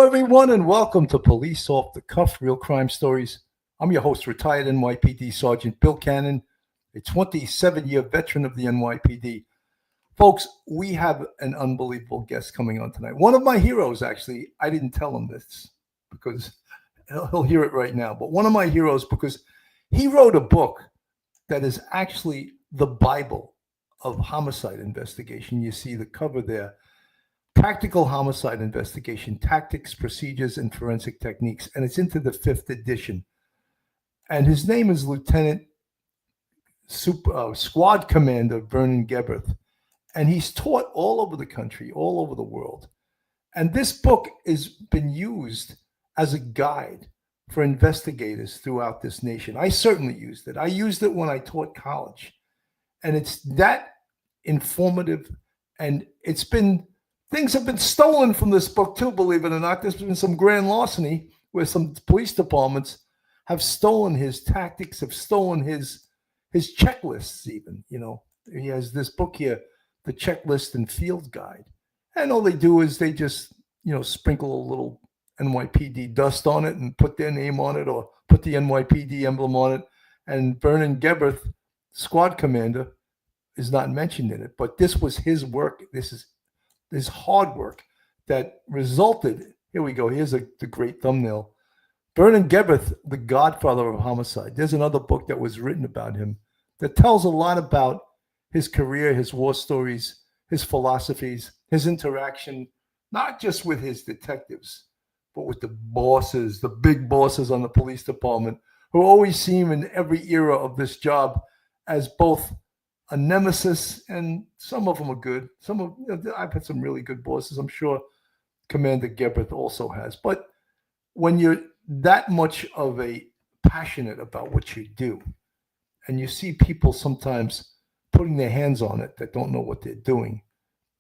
everyone, and welcome to Police Off the Cuff, Real Crime Stories. I'm your host, retired NYPD Sergeant Bill Cannon, a 27-year veteran of the NYPD. Folks, we have an unbelievable guest coming on tonight. One of my heroes, actually. I didn't tell him this because he'll hear it right now, but one of my heroes, because he wrote a book that is actually the Bible of homicide investigation. You see the cover there. Practical Homicide Investigation, Tactics, Procedures, and Forensic Techniques. And it's into the 5th edition. And his name is Lieutenant Squad Commander Vernon Geberth. And he's taught all over the country, all over the world. And this book has been used as a guide for investigators throughout this nation. I certainly used it. I used it when I taught college. And it's that informative. And it's been... Things have been stolen from this book too, believe it or not. There's been some grand larceny where some police departments have stolen his tactics, have stolen his checklists even. You know, he has this book here, the Checklist and Field Guide. And all they do is they just, sprinkle a little NYPD dust on it and put their name on it or put the NYPD emblem on it. And Vernon Geberth, Squad Commander, is not mentioned in it. But this was his work. This hard work that resulted, here we go, here's the great thumbnail. Vernon Geberth, the godfather of homicide. There's another book that was written about him that tells a lot about his career, his war stories, his philosophies, his interaction, not just with his detectives, but with the bosses, the big bosses on the police department, who always seem in every era of this job as both a nemesis, and some of them are good. I've had some really good bosses. I'm sure Commander Geberth also has. But when you're that much of a passionate about what you do, and you see people sometimes putting their hands on it that don't know what they're doing,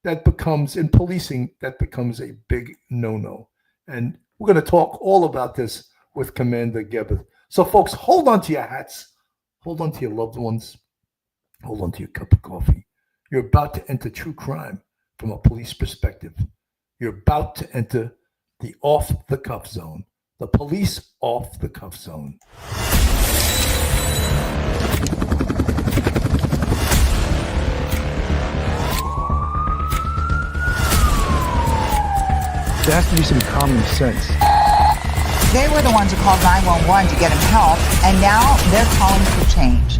that becomes, in policing, that becomes a big no-no. And we're going to talk all about this with Commander Geberth. So, folks, hold on to your hats. Hold on to your loved ones. Hold on to your cup of coffee. You're about to enter true crime from a police perspective. You're about to enter the off-the-cuff zone, the police off-the-cuff zone. There has to be some common sense. They were the ones who called 911 to get him help, and now they're calling for change.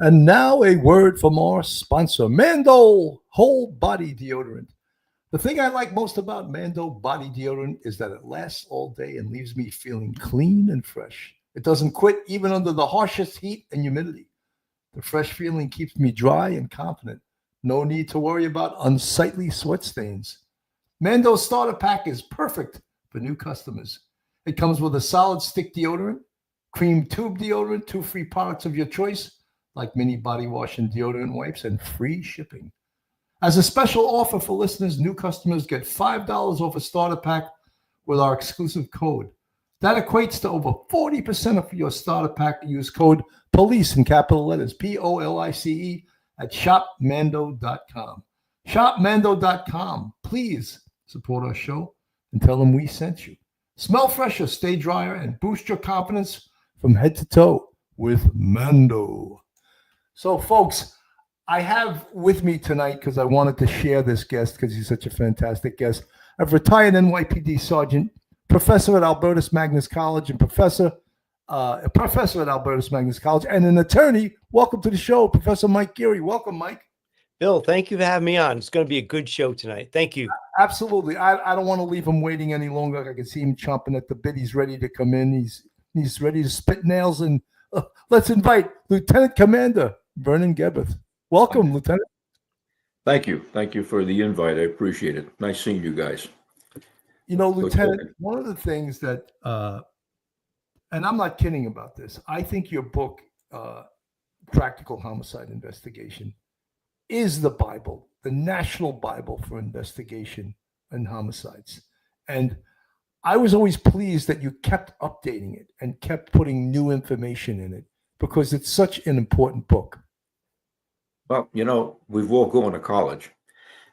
And now a word from our sponsor, Mando Whole Body Deodorant. The thing I like most about Mando Body Deodorant is that it lasts all day and leaves me feeling clean and fresh. It doesn't quit even under the harshest heat and humidity. The fresh feeling keeps me dry and confident. No need to worry about unsightly sweat stains. Mando's starter pack is perfect for new customers. It comes with a solid stick deodorant, cream tube deodorant, 2 free products of your choice, like mini body wash and deodorant wipes, and free shipping. As a special offer for listeners, new customers get $5 off a starter pack with our exclusive code. That equates to over 40% of your starter pack. Use code POLICE in capital letters, POLICE, at shopmando.com. Shopmando.com. Please support our show and tell them we sent you. Smell fresher, stay drier, and boost your confidence from head to toe with Mando. So, folks, I have with me tonight, because I wanted to share this guest because he's such a fantastic guest, a retired NYPD Sergeant, professor at Albertus Magnus College, and professor at Albertus Magnus College, and an attorney. Welcome to the show, Professor Mike Geary. Welcome, Mike. Bill, thank you for having me on. It's going to be a good show tonight. Thank you. Absolutely. I don't want to leave him waiting any longer. I can see him chomping at the bit. He's ready to come in. He's ready to spit nails. And let's invite Lieutenant Commander Vernon Geberth. Welcome, Lieutenant. Thank you. Thank you for the invite. I appreciate it. Nice seeing you guys. Lieutenant, one of the things that, and I'm not kidding about this, I think your book, Practical Homicide Investigation, is the Bible, the national Bible for investigation and homicides. And I was always pleased that you kept updating it and kept putting new information in it, because it's such an important book. Well, we've all gone to college,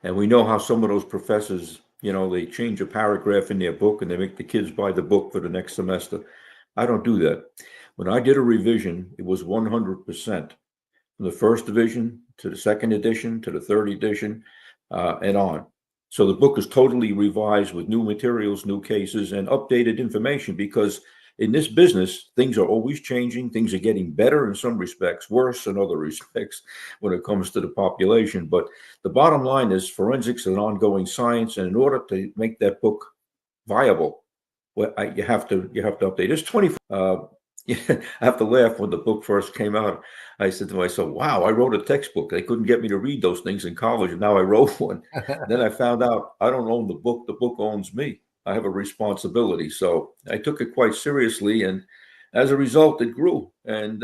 and we know how some of those professors, they change a paragraph in their book and they make the kids buy the book for the next semester. I don't do that. When I did a revision, it was 100% from the first edition to the second edition to the third edition, and on. So the book is totally revised with new materials, new cases, and updated information, because in this business, things are always changing. Things are getting better in some respects, worse in other respects when it comes to the population. But the bottom line is forensics is an ongoing science, and in order to make that book viable, you have to update. It's 20. I have to laugh. When the book first came out, I said to myself, "Wow, I wrote a textbook. They couldn't get me to read those things in college, and now I wrote one." Then I found out I don't own the book. The book owns me. I have a responsibility. So I took it quite seriously, and as a result, it grew. And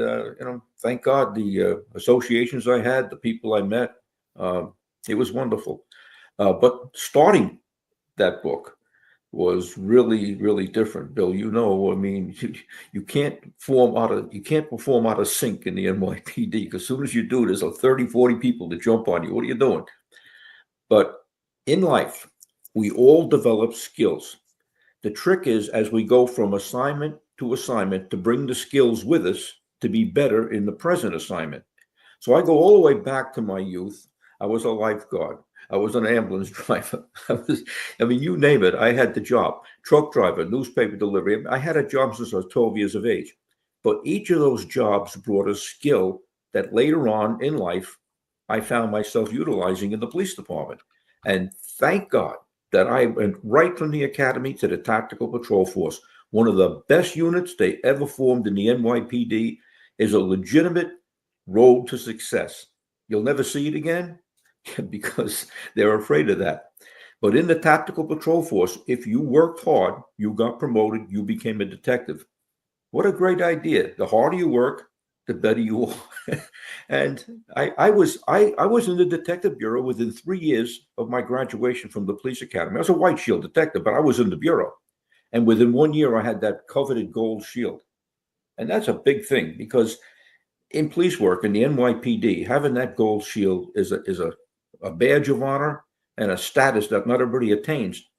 thank God the associations I had, the people I met, it was wonderful. But starting that book was really, really different. Bill, I mean, you can't perform out of sync in the NYPD, because as soon as you do, there's 30, 40 people to jump on you. What are you doing? But in life, we all develop skills. The trick is, as we go from assignment to assignment, to bring the skills with us to be better in the present assignment. So I go all the way back to my youth. I was a lifeguard. I was an ambulance driver. You name it. I had the job. Truck driver, newspaper delivery. I had a job since I was 12 years of age. But each of those jobs brought a skill that later on in life, I found myself utilizing in the police department. And thank God that I went right from the academy to the Tactical Patrol Force. One of the best units they ever formed in the NYPD. Is a legitimate road to success. You'll never see it again because they're afraid of that. But in the Tactical Patrol Force, if you worked hard, you got promoted, you became a detective. What a great idea. The harder you work, the better you are. And I was in the detective bureau within 3 years of my graduation from the police academy. I was a white shield detective, but I was in the bureau. And within 1 year, I had that coveted gold shield. And that's a big thing, because in police work in the NYPD, having that gold shield is a badge of honor and a status that not everybody attains.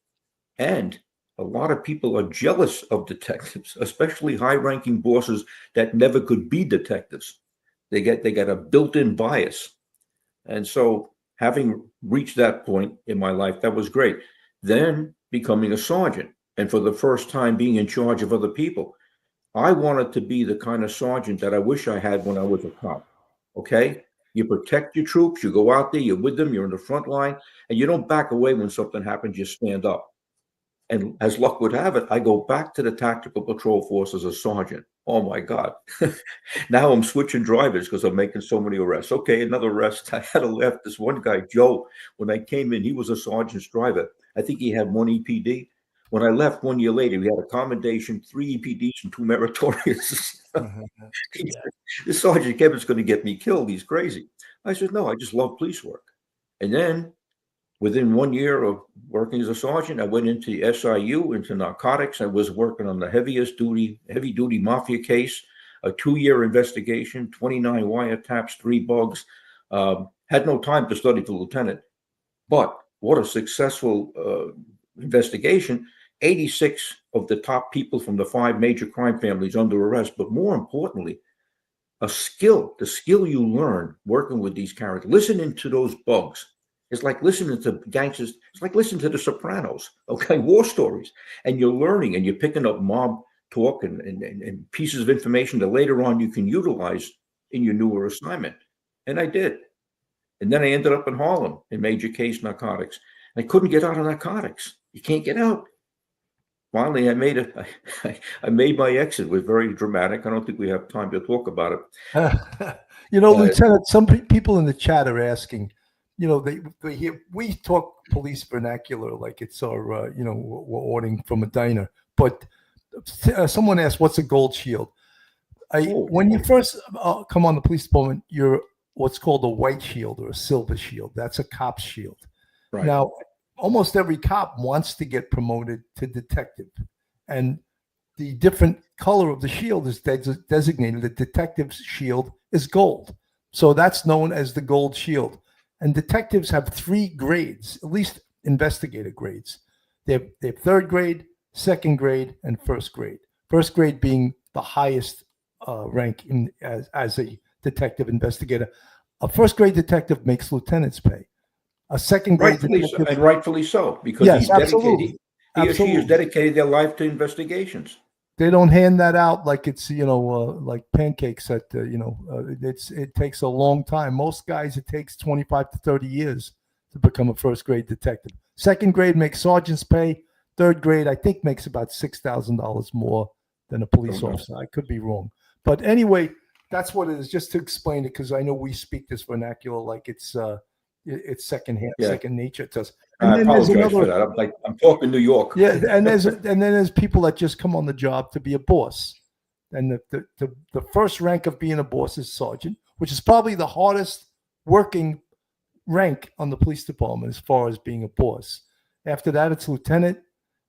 And a lot of people are jealous of detectives, especially high-ranking bosses that never could be detectives. They get a built-in bias. And so having reached that point in my life, that was great. Then becoming a sergeant, and for the first time being in charge of other people. I wanted to be the kind of sergeant that I wish I had when I was a cop. Okay? You protect your troops, you go out there, you're with them, you're in the front line, and you don't back away when something happens, you stand up. And as luck would have it, I go back to the Tactical Patrol Force as a sergeant. Oh my God. Now I'm switching drivers because I'm making so many arrests. Okay, another arrest. I had to laugh. This one guy, Joe, when I came in, he was a sergeant's driver. I think he had 1 EPD. When I left 1 year later, we had a commendation, 3 EPDs, and 2 meritorious. He said, "This Sergeant Kevin's going to get me killed. He's crazy." I said, "No, I just love police work." And then within 1 year of working as a sergeant, I went into the SIU, into narcotics. I was working on the heavy duty mafia case, a 2-year investigation, 29 wiretaps, 3 bugs. Had no time to study for lieutenant. But what a successful investigation. 86 of the top people from the 5 major crime families under arrest. But more importantly, the skill you learn working with these characters, listening to those bugs. It's like listening to gangsters. It's like listening to the Sopranos, okay, war stories. And you're learning and you're picking up mob talk and pieces of information that later on you can utilize in your newer assignment. And I did. And then I ended up in Harlem in major case narcotics. I couldn't get out of narcotics. You can't get out. Finally, I made my exit. It was very dramatic. I don't think we have time to talk about it. Lieutenant, some people in the chat are asking, they hear we talk police vernacular like it's our, we're ordering from a diner. But someone asked, "What's a gold shield?" When you first come on the police department, you're what's called a white shield or a silver shield. That's a cop's shield. Right. Now, almost every cop wants to get promoted to detective, and the different color of the shield is designated. The detective's shield is gold. So that's known as the gold shield. And detectives have 3 grades, at least investigator grades. They have third grade, second grade, and first grade. First grade being the highest rank as a detective investigator. A first grade detective makes lieutenant's pay. A second grade detective, and rightfully so, because yes, he's dedicated. absolutely. He or she has dedicated their life to investigations. They don't hand that out like it's like pancakes at it takes a long time. Most guys, it takes 25 to 30 years to become a first grade detective. Second grade makes sergeant's pay. Third grade, I think, makes about $6,000 more than a police officer. I could be wrong, but anyway, that's what it is. Just to explain it, because I know we speak this vernacular like it's second nature to us. And I apologize for that. I'm talking New York. Yeah, and then there's people that just come on the job to be a boss. And the first rank of being a boss is sergeant, which is probably the hardest working rank on the police department as far as being a boss. After that, it's lieutenant,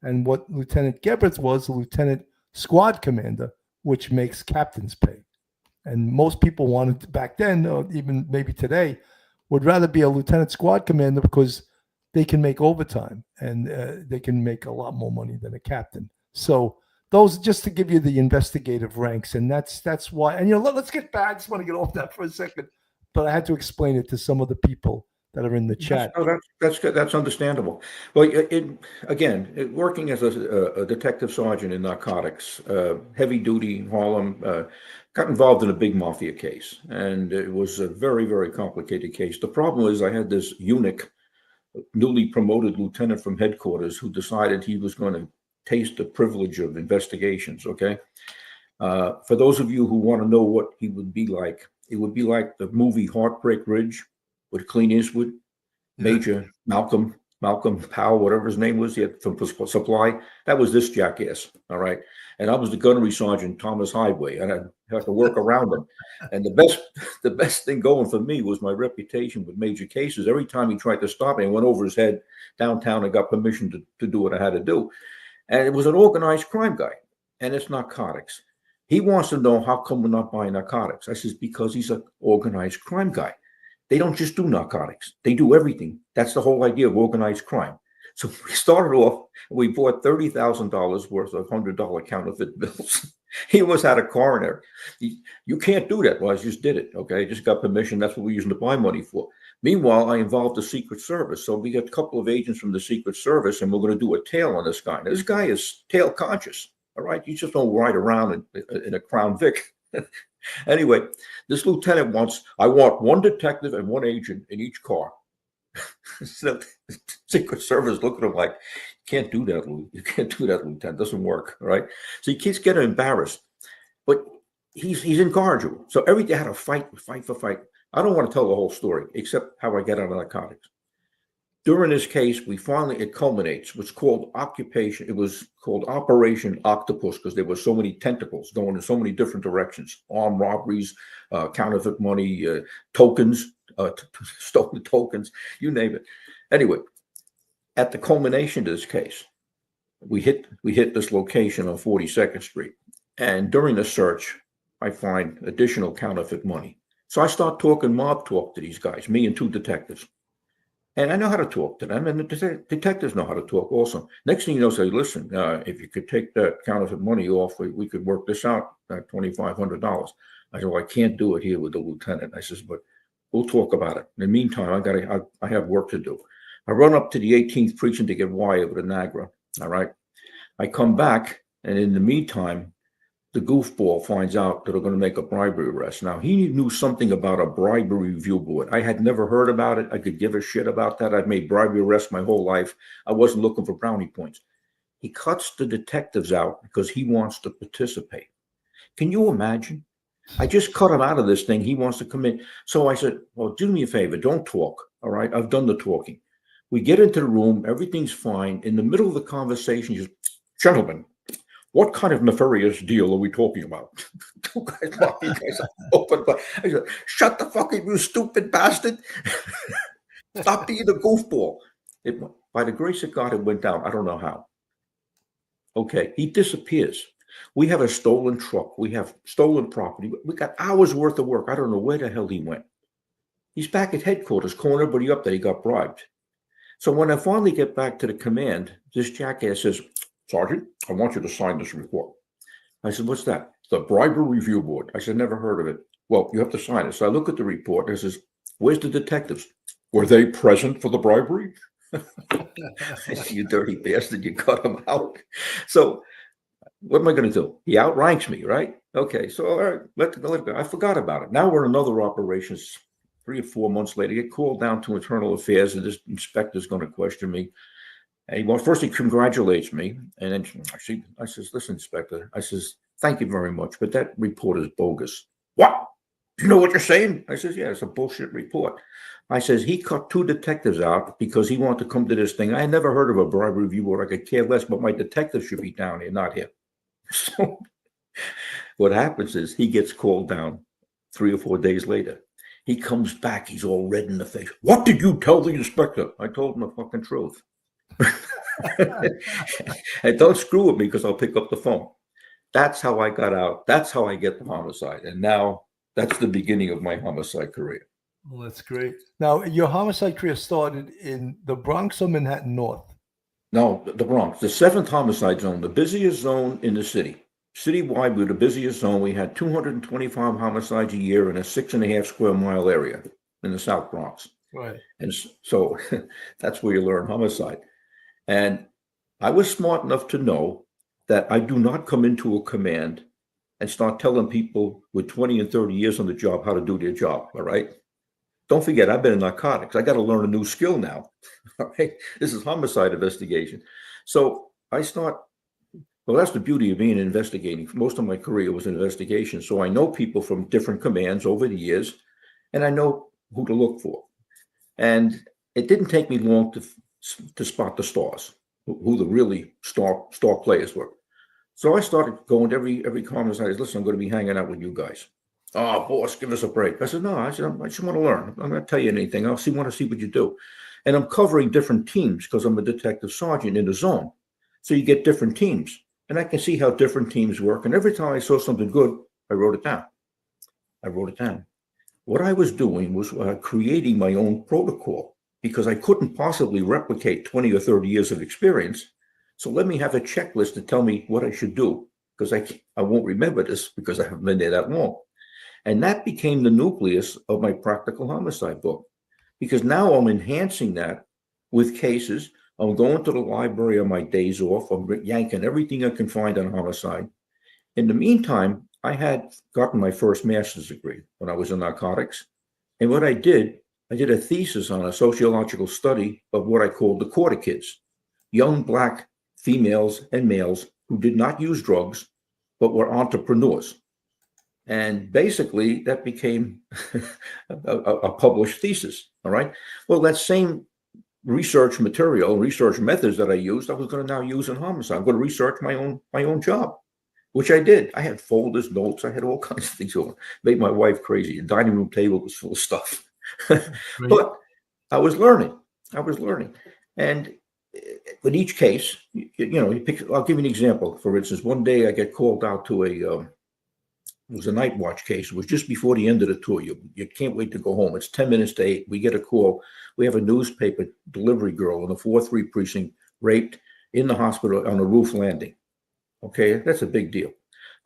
and what Lieutenant Geberth was, a lieutenant squad commander, which makes captain's pay. And most people wanted back then, or even maybe today, would rather be a lieutenant squad commander because they can make overtime and they can make a lot more money than a captain. So those, just to give you the investigative ranks, and that's why. And let's get back. I just want to get off that for a second, but I had to explain it to some of the people that are in the chat. That's good. That's understandable. Well, working as a detective sergeant in narcotics, heavy duty in Harlem, got involved in a big mafia case, and it was a very, very complicated case. The problem is I had this eunuch, newly promoted lieutenant from headquarters, who decided he was going to taste the privilege of investigations. Okay. For those of you who want to know what he would be like, it would be like the movie Heartbreak Ridge with Clint Eastwood, Major Malcolm Powell, whatever his name was, from Supply. That was this jackass. All right. And I was the gunnery sergeant, Thomas Highway, and I had to work around him. And the best thing going for me was my reputation with major cases. Every time he tried to stop me, I went over his head downtown and got permission to do what I had to do. And it was an organized crime guy, and it's narcotics. He wants to know, how come we're not buying narcotics? I says, because he's an organized crime guy. They don't just do narcotics. They do everything. That's the whole idea of organized crime. So we started off, we bought $30,000 worth of $100 counterfeit bills. He almost had a coroner. You can't do that. Well, I just did it. Okay. I just got permission. That's what we're using to buy money for. Meanwhile, I involved the Secret Service. So we got a couple of agents from the Secret Service, and we're going to do a tail on this guy. Now, this guy is tail conscious. All right. You just don't ride around in a Crown Vic. Anyway, this lieutenant I want one detective and one agent in each car. So the Secret Service looked at him like, you can't do that, you can't do that, Lieutenant. It doesn't work. All right. So he keeps getting embarrassed, but he's incorrigible. So every day I had to fight. I don't want to tell the whole story, except how I get out of narcotics. During this case, it culminates. What's called occupation. It was called Operation Octopus because there were so many tentacles going in so many different directions: armed robberies, counterfeit money, tokens, stolen tokens, you name it. Anyway, at the culmination of this case, we hit this location on 42nd Street, and during the search, I find additional counterfeit money. So I start talking mob talk to these guys, me and 2 detectives. And I know how to talk to them, and the detectives know how to talk also. Next thing you know, say, listen, if you could take that counterfeit money off, we could work this out at $2,500. I said, well, I can't do it here with the lieutenant. I says, but we'll talk about it. In the meantime, I have work to do. I run up to the 18th precinct to get wire with a Niagara. All right. I come back, and in the meantime, the goofball finds out that they're going to make a bribery arrest. Now, he knew something about a bribery review board. I had never heard about it. I could give a shit about that. I've made bribery arrests my whole life. I wasn't looking for brownie points. He cuts the detectives out because he wants to participate. Can you imagine? I just cut him out of this thing. He wants to come in. So I said, well, do me a favor. Don't talk. All right. I've done the talking. We get into the room. Everything's fine. In the middle of the conversation, he says, gentlemen, what kind of nefarious deal are we talking about? 2 guys, open, but I said, shut the fuck up, you stupid bastard. Stop being the goofball. By the grace of God, it went down. I don't know how. Okay, he disappears. We have a stolen truck. We have stolen property. We got hours worth of work. I don't know where the hell he went. He's back at headquarters, calling everybody up that he got bribed. So when I finally get back to the command, this jackass says, Sergeant, I want you to sign this report. I said, what's that? The Bribery Review Board. I said, never heard of it. Well, you have to sign it. So I look at the report and it says, where's the detectives? Were they present for the bribery? I said, you dirty bastard, you cut them out. So what am I going to do? He outranks me, right? Okay, so all right, let go. I forgot about it. Now we're in another operations. 3 or 4 months later, get called down to internal affairs, and this inspector's going to question me. And first he congratulates me, and then I says, listen, Inspector, I says, thank you very much, but that report is bogus. What? Do you know what you're saying? I says, yeah, it's a bullshit report. I says, he cut 2 detectives out because he wanted to come to this thing. I had never heard of a bribery review board. I could care less, but my detective should be down here, not him. So what happens is he gets called down 3 or 4 days later. He comes back, he's all red in the face. What did you tell the inspector? I told him the fucking truth. And don't screw with me because I'll pick up the phone. That's how I got out. That's how I get the homicide. And now that's the beginning of my homicide career. Well, that's great. Now, your homicide career started in the Bronx or Manhattan North? No, the Bronx, the 7th homicide zone, the busiest zone in the city. Citywide, we were the busiest zone. We had 225 homicides a year in a 6.5 square mile area in the South Bronx. Right. And so that's where you learn homicide. And I was smart enough to know that I do not come into a command and start telling people with 20 and 30 years on the job how to do their job. All right. Don't forget, I've been in narcotics. I got to learn a new skill now. All right. This is homicide investigation. So I start. Well, that's the beauty of being investigating. Most of my career was investigation. So I know people from different commands over the years, and I know who to look for. And it didn't take me long to spot the stars, who the really star players were. So I started going to every conference. I said, listen, I'm going to be hanging out with you guys. Oh, boss, give us a break. I said, no, I just want to learn. I'm not tell you anything. I want to see what you do. And I'm covering different teams because I'm a detective sergeant in the zone. So you get different teams. And I can see how different teams work. And every time I saw something good, I wrote it down. What I was doing was creating my own protocol because I couldn't possibly replicate 20 or 30 years of experience. So let me have a checklist to tell me what I should do because I won't remember this because I haven't been there that long. And that became the nucleus of my practical homicide book because now I'm enhancing that with cases. I'm going to the library on my days off. I'm yanking everything I can find on homicide. In the meantime, I had gotten my first master's degree when I was in narcotics. And what I did a thesis on a sociological study of what I called the quarter kids, young Black females and males who did not use drugs, but were entrepreneurs. And basically that became a published thesis, all right? Well, that same research material, research methods that I used, I was going to now use in homicide. I'm going to research my own job, which I did. I had folders, notes, I had all kinds of things over. Made my wife crazy. The dining room table was full of stuff. But I was learning. And with each case, you pick. I'll give you an example. For instance, one day I get called out to it was a night watch case. It was just before the end of the tour. You can't wait to go home. It's 10 minutes to 8. We get a call. We have a newspaper delivery girl in the 4-3 precinct raped in the hospital on a roof landing. Okay, that's a big deal.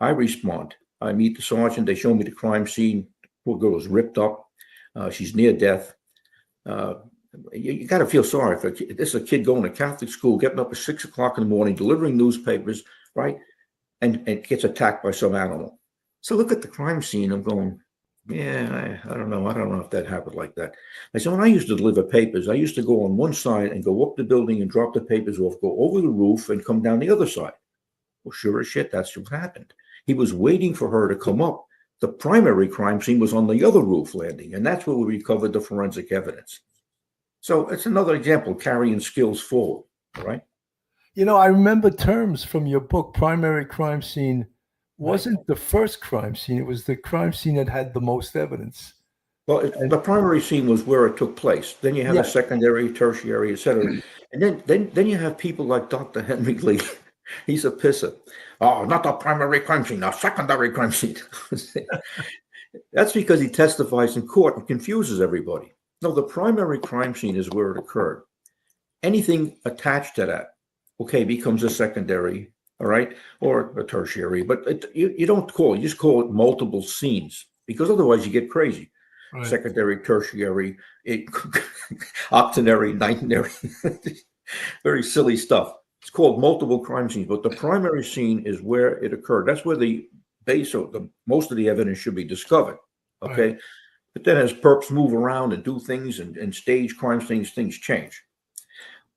I respond. I meet the sergeant. They show me the crime scene. Poor girl is ripped up. She's near death. You got to feel sorry for this is a kid going to Catholic school, getting up at 6 o'clock in the morning, delivering newspapers, right? And gets attacked by some animal. So look at the crime scene. I'm going, yeah, I don't know. I don't know if that happened like that. I said, when I used to deliver papers, I used to go on one side and go up the building and drop the papers off, go over the roof and come down the other side. Well, sure as shit, that's what happened. He was waiting for her to come up. The primary crime scene was on the other roof landing, and that's where we recovered the forensic evidence. So it's another example, carrying skills forward, right? I remember terms from your book, Primary Crime Scene wasn't the first crime scene. It was the crime scene that had the most evidence. Well, the primary scene was where it took place. Then you have a secondary, tertiary, et cetera. And then you have people like Dr. Henry Lee He's a pisser. Oh, not the primary crime scene, the secondary crime scene. That's because he testifies in court and confuses everybody. No, the primary crime scene is where it occurred. Anything attached to that, okay, becomes a secondary, all right, or a tertiary, but you don't call it, you just call it multiple scenes, because otherwise you get crazy. Right. Secondary, tertiary, octenary, nintenary, very silly stuff. It's called multiple crime scenes, but the primary scene is where it occurred. That's where the base of most of the evidence should be discovered, okay? Right. But then as perps move around and do things and stage crime scenes, things change.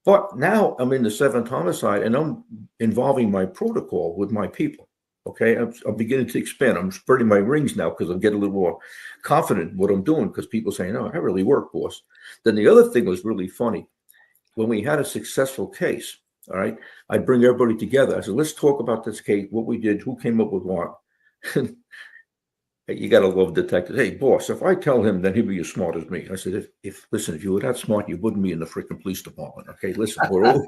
But now I'm in the 7th homicide and I'm involving my protocol with my people, okay? I'm beginning to expand. I'm spreading my rings now because I'm getting a little more confident in what I'm doing, because people say, no, I really work, boss. Then the other thing was really funny. When we had a successful case, all right, I'd bring everybody together. I said, let's talk about this case, what we did, who came up with what. You got to love detectives. Hey, boss, if I tell him, then he'll be as smart as me. I said, listen, if you were that smart, you wouldn't be in the freaking police department. Okay, listen, we're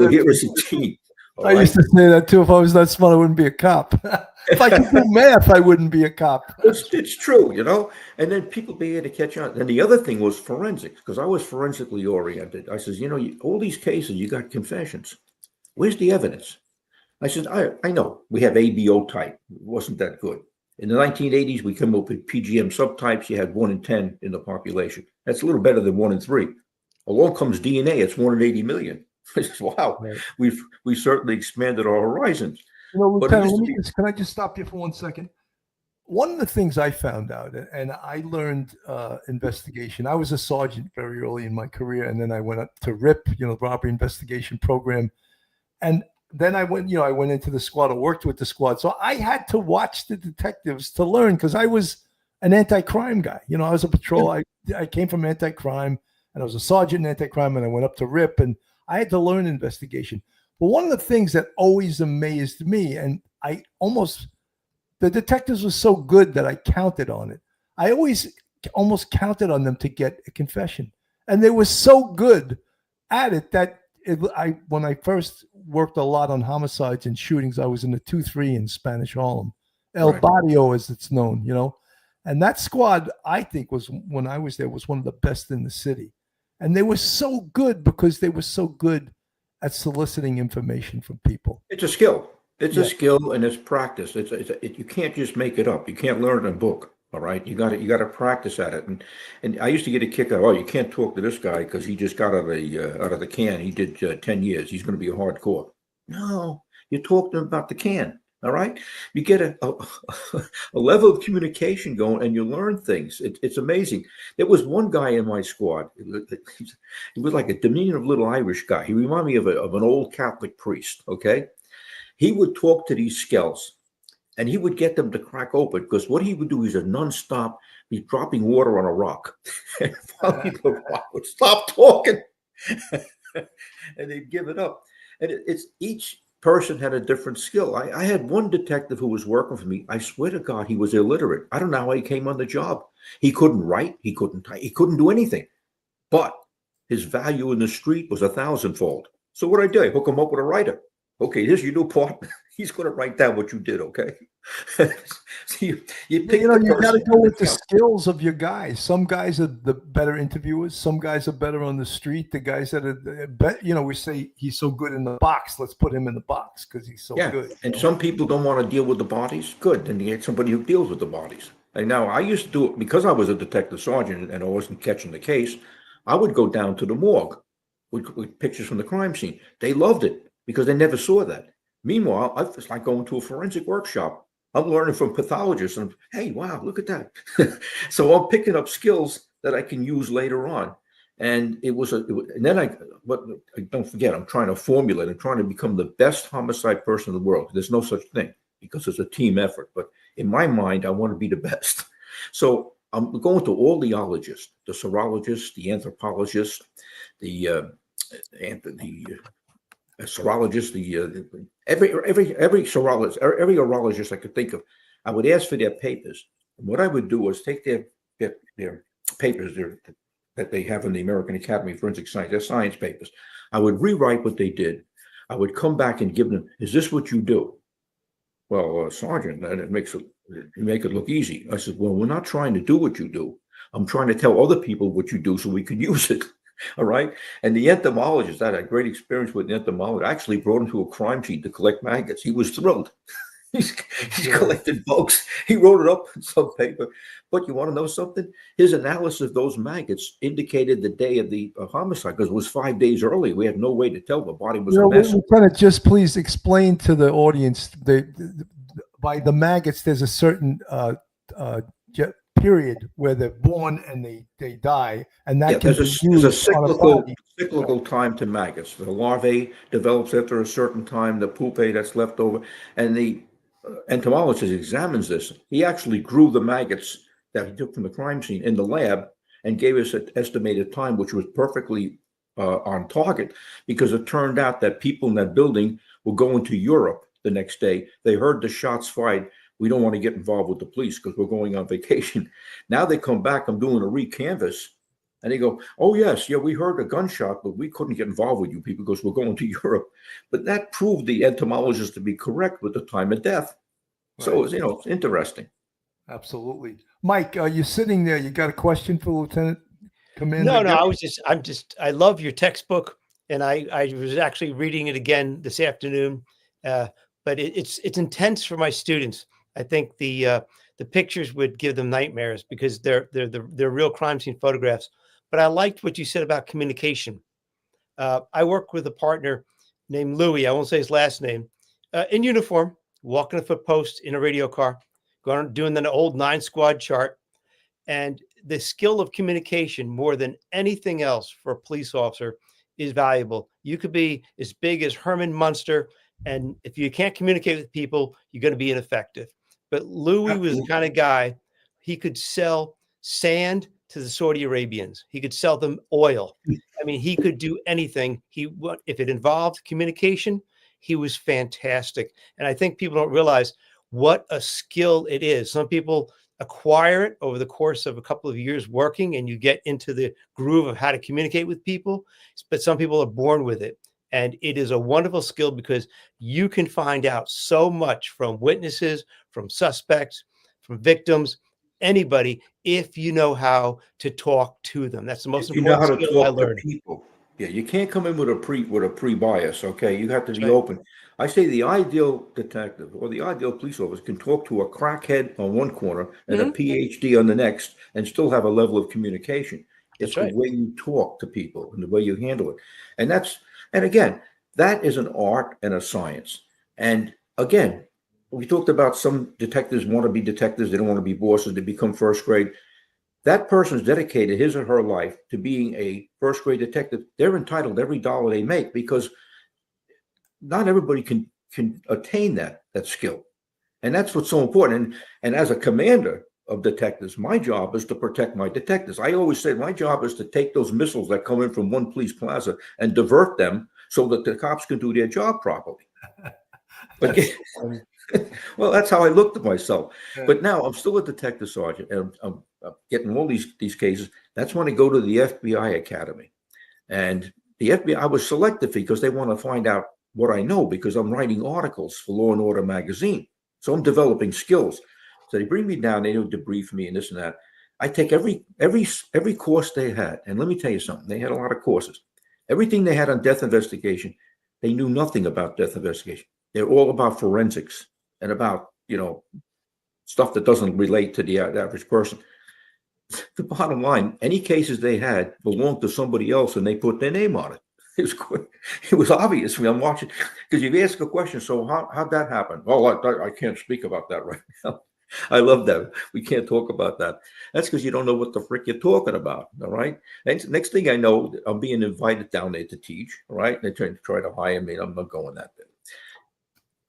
here as a team. I used to say that too. If I was that smart, I wouldn't be a cop. If I could do math, I wouldn't be a cop. It's true, you know. And then people be able to catch on. And the other thing was forensics, because I was forensically oriented. I says, all these cases, you got confessions. Where's the evidence? I said, I know we have ABO type. It wasn't that good. In the 1980s, we came up with PGM subtypes. You had 1 in 10 in the population. That's a little better than 1 in 3. Along comes DNA. It's 1 in 80 million. Wow, right. We've certainly expanded our horizons. Lieutenant, can I just stop you for 1 second? One of the things I found out, and I learned investigation. I was a sergeant very early in my career, and then I went up to RIP, robbery investigation program, and then I went into the squad. I worked with the squad, so I had to watch the detectives to learn, because I was an anti-crime guy. I was a patrol. Yeah. I came from anti-crime, and I was a sergeant in anti-crime, and I went up to RIP, and I had to learn investigation. But one of the things that always amazed me, and the detectives were so good that I counted on it. I always almost counted on them to get a confession, and they were so good at it that when I first worked a lot on homicides and shootings, I was in the 2-3 in Spanish Harlem, El Barrio as it's known, and that squad, I think, when I was there, was one of the best in the city. And they were so good because they were so good at soliciting information from people. It's a skill. It's a skill, and it's practice. You can't just make it up. You can't learn in a book. All right, you got to practice at it. And I used to get a kick out. Oh, you can't talk to this guy because he just got out of the can. He did 10 years. He's going to be a hardcore. No, you talk to him about the can. All right, you get a level of communication going, and you learn things. It's amazing. There was one guy in my squad. He was like a diminutive little Irish guy. He reminded me of an old Catholic priest. Okay, he would talk to these skells, and he would get them to crack open, because what he would do is nonstop. He's dropping water on a rock, and people would stop talking, and they'd give it up. And it's each person had a different skill. I had one detective who was working for me. I swear to God, he was illiterate. I don't know how he came on the job. He couldn't write. He couldn't type. He couldn't do anything. But his value in the street was 1,000-fold. So what I did, I hook him up with a writer. Okay, here's your new partner. He's going to write down what you did, okay? So you got to go with the skills of your guys. Some guys are the better interviewers. Some guys are better on the street. The guys that are, we say he's so good in the box, let's put him in the box because he's so good. And some people don't want to deal with the bodies. Good, then you get somebody who deals with the bodies. And now I used to do it because I was a detective sergeant and I wasn't catching the case. I would go down to the morgue with pictures from the crime scene. They loved it because they never saw that. Meanwhile, it's like going to a forensic workshop. I'm learning from pathologists, and hey, wow, look at that. So I'm picking up skills that I can use later on. And but don't forget, I'm trying to formulate. I'm trying to become the best homicide person in the world. There's no such thing because it's a team effort. But in my mind, I want to be the best. So I'm going to all the ologists, the serologists, the anthropologists, the serologist, every serologist, every urologist I could think of. I would ask for their papers. And what I would do was take their papers that they have in the American Academy of Forensic Science, their science papers. I would rewrite what they did. I would come back and give them, is this what you do? Well, Sergeant, that makes it, you make it look easy. I said, well, we're not trying to do what you do. I'm trying to tell other people what you do so we can use it. All right. And the entomologist, I had a great experience with the entomologist. I actually brought him to a crime scene to collect maggots. He was thrilled. He's collected books. He wrote it up in some paper. But you want to know something? His analysis of those maggots indicated the day of the homicide, because it was 5 days early. We had no way to tell. The body was a mess. Lieutenant, just please explain to the audience by the maggots, there's a certain period where they're born and they die, and that can be used. There's a cyclical time to maggots. The larvae develops after a certain time, the pupae that's left over, and the entomologist examines this. He actually grew the maggots that he took from the crime scene in the lab and gave us an estimated time, which was perfectly on target, because it turned out that people in that building were going to Europe the next day. They heard the shots fired. We don't want to get involved with the police because we're going on vacation. Now they come back, I'm doing a re-canvas, and they go, oh, yes, yeah, we heard a gunshot, but we couldn't get involved with you people because we're going to Europe. But that proved the entomologist to be correct with the time of death. Right. So, it's interesting. Absolutely. Mike, are you sitting there? You got a question for Lieutenant Commander? No, I love your textbook, and I was actually reading it again this afternoon, but it's intense for my students. I think the pictures would give them nightmares because they're real crime scene photographs. But I liked what you said about communication. I work with a partner named Louis. I won't say his last name. In uniform, walking a foot post in a radio car, doing the old 9 squad chart, and the skill of communication more than anything else for a police officer is valuable. You could be as big as Herman Munster, and if you can't communicate with people, you're going to be ineffective. But Louis was the kind of guy, he could sell sand to the Saudi Arabians. He could sell them oil. I mean, he could do anything. If it involved communication, he was fantastic. And I think people don't realize what a skill it is. Some people acquire it over the course of a couple of years working, and you get into the groove of how to communicate with people. But some people are born with it. And it is a wonderful skill because you can find out so much from witnesses, from suspects, from victims, anybody, if you know how to talk to them. That's the most important skill I learned. People. Yeah, you can't come in with a pre-bias, okay? You have to be open. I say the ideal detective or the ideal police officer can talk to a crackhead on one corner and a PhD on the next and still have a level of communication. It's the way you talk to people and the way you handle it. And again, that is an art and a science. And again, we talked about some detectives want to be detectives. They don't want to be bosses. They become first grade. That person's dedicated his or her life to being a first grade detective. They're entitled to every dollar they make because not everybody can attain that skill. And that's what's so important. And as a commander of detectives, my job is to protect my detectives. I always say my job is to take those missiles that come in from one police plaza and divert them so that the cops can do their job properly. But well, that's how I looked at myself. Yeah. But now I'm still a detective sergeant, and I'm getting all these cases. That's when I go to the FBI Academy. And the FBI, I was selected because they want to find out what I know because I'm writing articles for Law and Order magazine. So I'm developing skills. So they bring me down, they don't debrief me and this and that. I take every course they had. And let me tell you something, they had a lot of courses. Everything they had on death investigation, they knew nothing about death investigation. They're all about forensics and about, stuff that doesn't relate to the average person. The bottom line, any cases they had belonged to somebody else and they put their name on it. It was obvious when I'm watching, because you ask a question, so how'd that happen? Oh, I can't speak about that right now. I love that. We can't talk about that. That's because you don't know what the frick you're talking about, all right? Next thing I know, I'm being invited down there to teach, all right? They're trying to hire me, and I'm not going that day.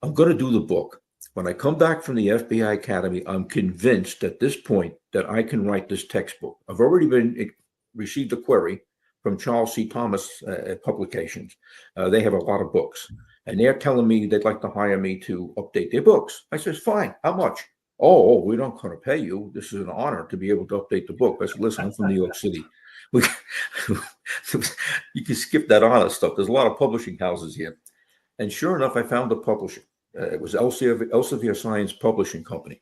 I'm going to do the book. When I come back from the FBI Academy, I'm convinced at this point that I can write this textbook. I've already received a query from Charles C. Thomas Publications. They have a lot of books, and they're telling me they'd like to hire me to update their books. I says, fine, how much? Oh, we're not going to pay you. This is an honor to be able to update the book. I said, listen, I'm from New York City. You can skip that honor stuff. There's a lot of publishing houses here. And sure enough, I found the publisher. It was Elsevier Science Publishing Company,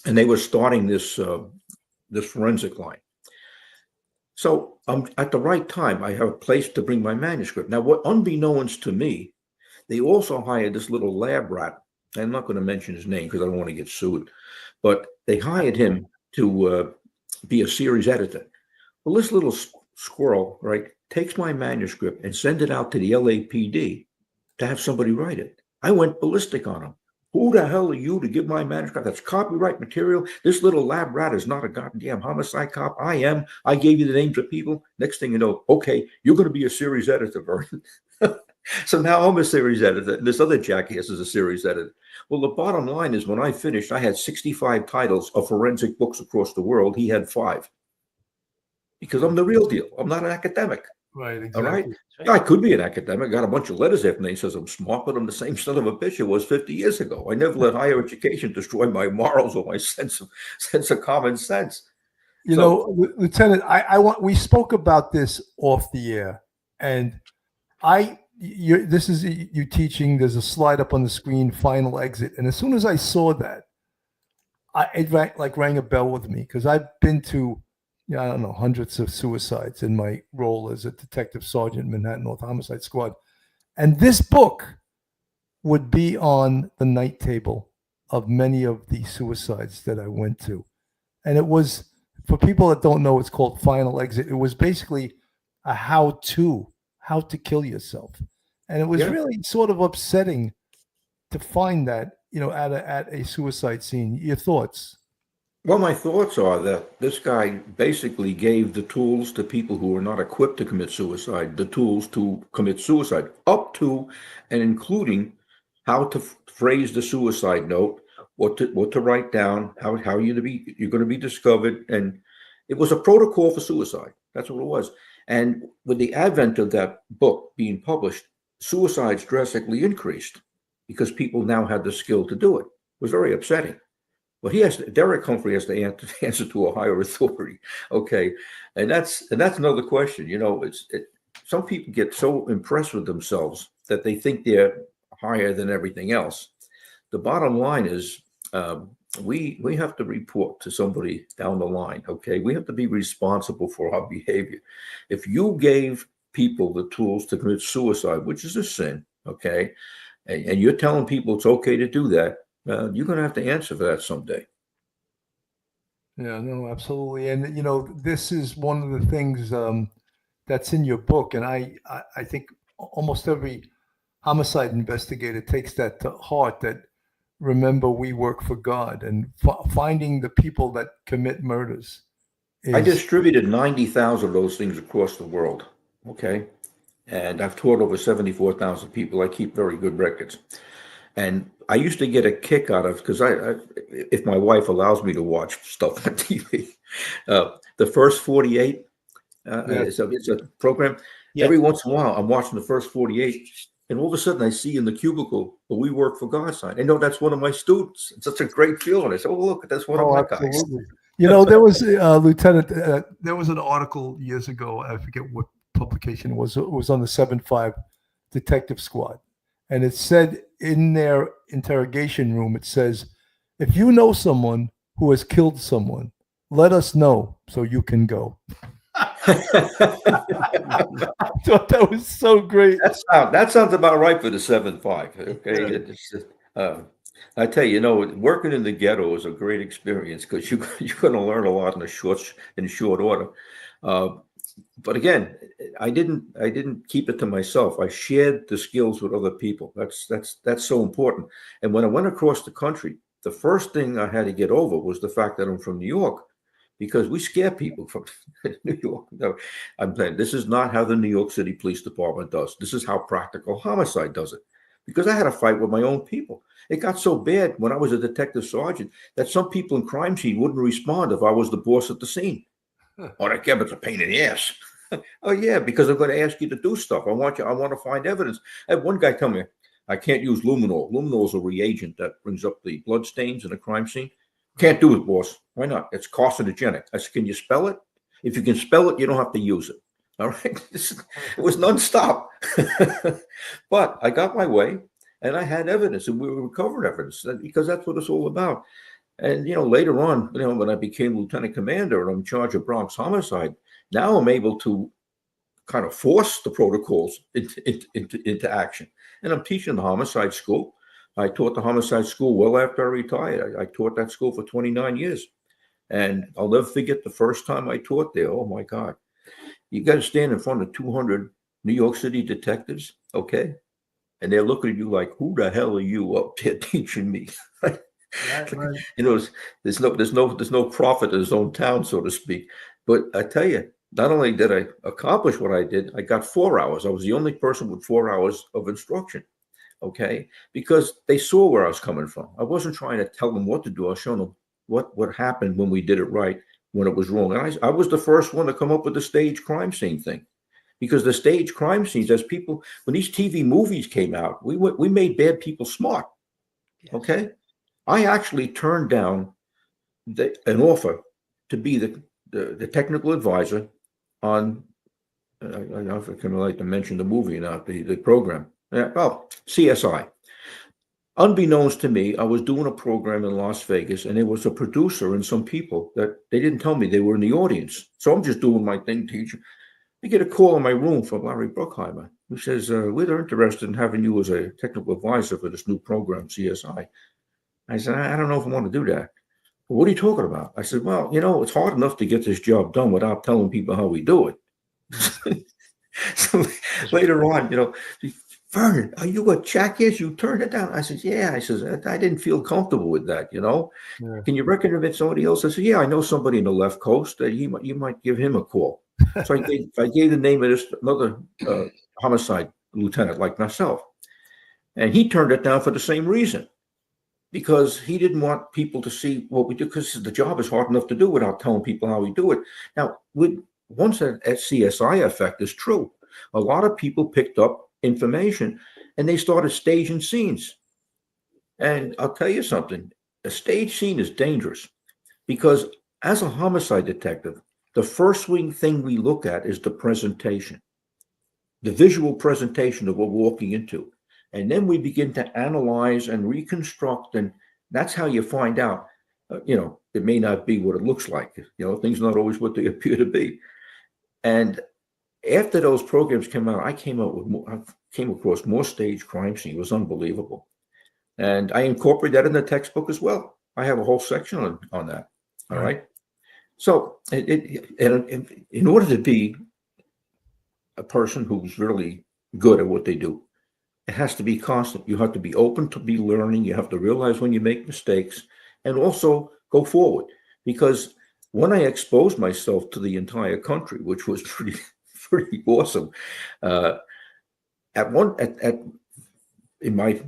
and they were starting this this forensic line. So I'm at the right time. I have a place to bring my manuscript. Now, what unbeknownst to me, they also hired this little lab rat. I'm not going to mention his name because I don't want to get sued, but they hired him to be a series editor. Well, this little squirrel, right, takes my manuscript and sends it out to the LAPD to have somebody write it. I went ballistic on him. Who the hell are you to give my manuscript? That's copyright material. This little lab rat is not a goddamn homicide cop. I am. I gave you the names of people. Next thing you know, okay, you're going to be a series editor, Vernon. So now I'm a series editor. And this other jackass is a series editor. Well, the bottom line is when I finished, I had 65 titles of forensic books across the world. He had 5. Because I'm the real deal. I'm not an academic. Right, All right. exactly. I could be an academic. I got a bunch of letters after me. He says I'm smart, but I'm the same son of a bitch I was 50 years ago. I never let higher education destroy my morals or my sense of common sense. You know, Lieutenant, we spoke about this off the air, and this is you teaching. There's a slide up on the screen, final exit, and as soon as I saw that, it rang a bell with me because I've been to, I don't know, hundreds of suicides in my role as a detective sergeant in Manhattan North Homicide Squad. And this book would be on the night table of many of the suicides that I went to. And it was, for people that don't know, it's called Final Exit. It was basically a how to kill yourself. And it was really sort of upsetting to find that, at a suicide scene. Your thoughts? Well, my thoughts are that this guy basically gave the tools to people who are not equipped to commit suicide, the tools to commit suicide, up to and including how to phrase the suicide note, what to write down, how you're going to be discovered, and it was a protocol for suicide. That's what it was. And with the advent of that book being published, suicides drastically increased because people now had the skill to do it. It was very upsetting. Well, Derek Humphrey has to answer to a higher authority. Okay. And that's another question. Some people get so impressed with themselves that they think they're higher than everything else. The bottom line is we have to report to somebody down the line. Okay. We have to be responsible for our behavior. If you gave people the tools to commit suicide, which is a sin, okay, and you're telling people it's okay to do that, you're going to have to answer for that someday. Yeah, no, absolutely. And, this is one of the things that's in your book. And I think almost every homicide investigator takes that to heart, that remember, we work for God, and finding the people that commit murders. I distributed 90,000 of those things across the world. Okay. And I've taught over 74,000 people. I keep very good records. And I used to get a kick out of, because if my wife allows me to watch stuff on TV, the first 48, it's a program. Yeah. Every once in a while, I'm watching the first 48, and all of a sudden I see in the cubicle, the "We Work for God" sign. I know that's one of my students. It's such a great feeling. I said, "Oh, look, that's one of my guys." There was, Lieutenant, there was an article years ago, I forget what publication it was on the 7-5 Detective Squad. And it said in their interrogation room, it says, if you know someone who has killed someone, let us know so you can go. I thought that was so great. That sounds about right for the 7-5. Okay. Yeah. I tell you, working in the ghetto is a great experience because you're going to learn a lot in short order. But again, I didn't keep it to myself. I shared the skills with other people. That's so important. And when I went across the country, the first thing I had to get over was the fact that I'm from New York, because we scare people from New York. No, I'm saying this is not how the New York City Police Department does. This is how Practical Homicide does it. Because I had a fight with my own people. It got so bad when I was a detective sergeant that some people in crime scene wouldn't respond if I was the boss at the scene. Oh, that Geberth's a pain in the ass. Oh yeah, because I'm going to ask you to do stuff. I want to find evidence. I had one guy tell me I can't use luminol. Luminol is a reagent that brings up the blood stains in a crime scene. Can't do it, boss. Why not? It's carcinogenic. I said, can you spell it? If you can spell it, you don't have to use it. All right. It was nonstop. But I got my way, and I had evidence, and we recovered evidence because that's what it's all about. And later on, when I became lieutenant commander and I'm in charge of Bronx homicide, now I'm able to kind of force the protocols into action. And I'm teaching the homicide school. I taught the homicide school well after I retired. I taught that school for 29 years. And I'll never forget the first time I taught there. Oh, my God. You got to stand in front of 200 New York City detectives, okay? And they're looking at you like, who the hell are you up there teaching me? Right. There's no prophet in his own town, so to speak. But I tell you, not only did I accomplish what I did, I got 4 hours. I was the only person with 4 hours of instruction, okay? Because they saw where I was coming from. I wasn't trying to tell them what to do. I was showing them what happened when we did it right, when it was wrong. And I was the first one to come up with the stage crime scene thing. Because the stage crime scenes, as people, when these TV movies came out, we made bad people smart, okay? I actually turned down an offer to be the technical advisor on, I don't know if I can like to mention the movie or not, the program. CSI. Unbeknownst to me, I was doing a program in Las Vegas, and there was a producer and some people that they didn't tell me they were in the audience. So I'm just doing my thing, teaching. I get a call in my room from Larry Bruckheimer, who says, we're interested in having you as a technical advisor for this new program, CSI. I said, I don't know if I want to do that. Well, what are you talking about? I said, well, it's hard enough to get this job done without telling people how we do it. So later on, Vernon, are you a jackass? You turned it down. I said, yeah. I says, I didn't feel comfortable with that, Yeah. Can you recommend somebody else? I said, yeah, I know somebody in the left coast that you might give him a call. So I gave the name of this another homicide lieutenant like myself. And he turned it down for the same reason, because he didn't want people to see what we do, because the job is hard enough to do without telling people how we do it. Now, once that CSI effect is true, a lot of people picked up information and they started staging scenes. And I'll tell you something, a stage scene is dangerous, because as a homicide detective, the first thing we look at is the presentation, the visual presentation of what we're walking into. And then we begin to analyze and reconstruct, and that's how you find out, it may not be what it looks like. Things are not always what they appear to be. And after those programs came out, I came across more stage crime scene. It was unbelievable. And I incorporate that in the textbook as well. I have a whole section on that. All right. So in order to be a person who's really good at what they do, it has to be constant. You have to be open to be learning. You have to realize when you make mistakes and also go forward. Because when I exposed myself to the entire country, which was pretty awesome, in my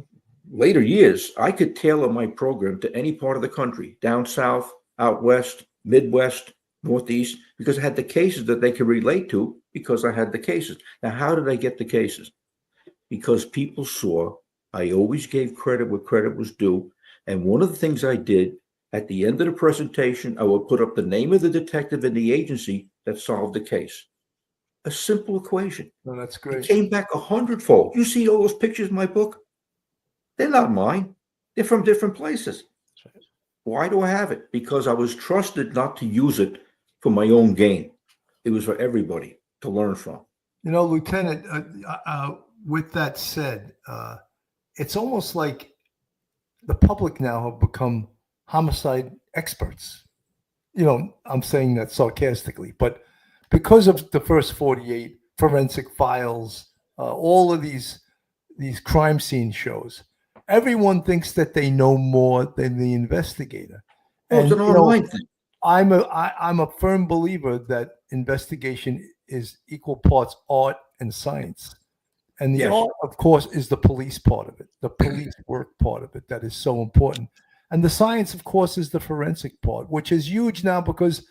later years, I could tailor my program to any part of the country, down south, out west, Midwest, Northeast, because I had the cases that they could relate to, because I had the cases. Now, how did I get the cases? Because people saw I always gave credit where credit was due. And one of the things I did at the end of the presentation, I would put up the name of the detective and the agency that solved the case. A simple equation. Oh, that's great. It came back 100-fold. You see all those pictures in my book? They're not mine. They're from different places. Why do I have it? Because I was trusted not to use it for my own gain. It was for everybody to learn from. Lieutenant, with that said, it's almost like the public now have become homicide experts. I'm saying that sarcastically, but because of the first 48 forensic files, all of these crime scene shows, everyone thinks that they know more than the investigator. Well, it's an online thing. I'm a firm believer that investigation is equal parts art and science. And the art, of course, is the police part of it, the police work part of it that is so important. And the science, of course, is the forensic part, which is huge now because,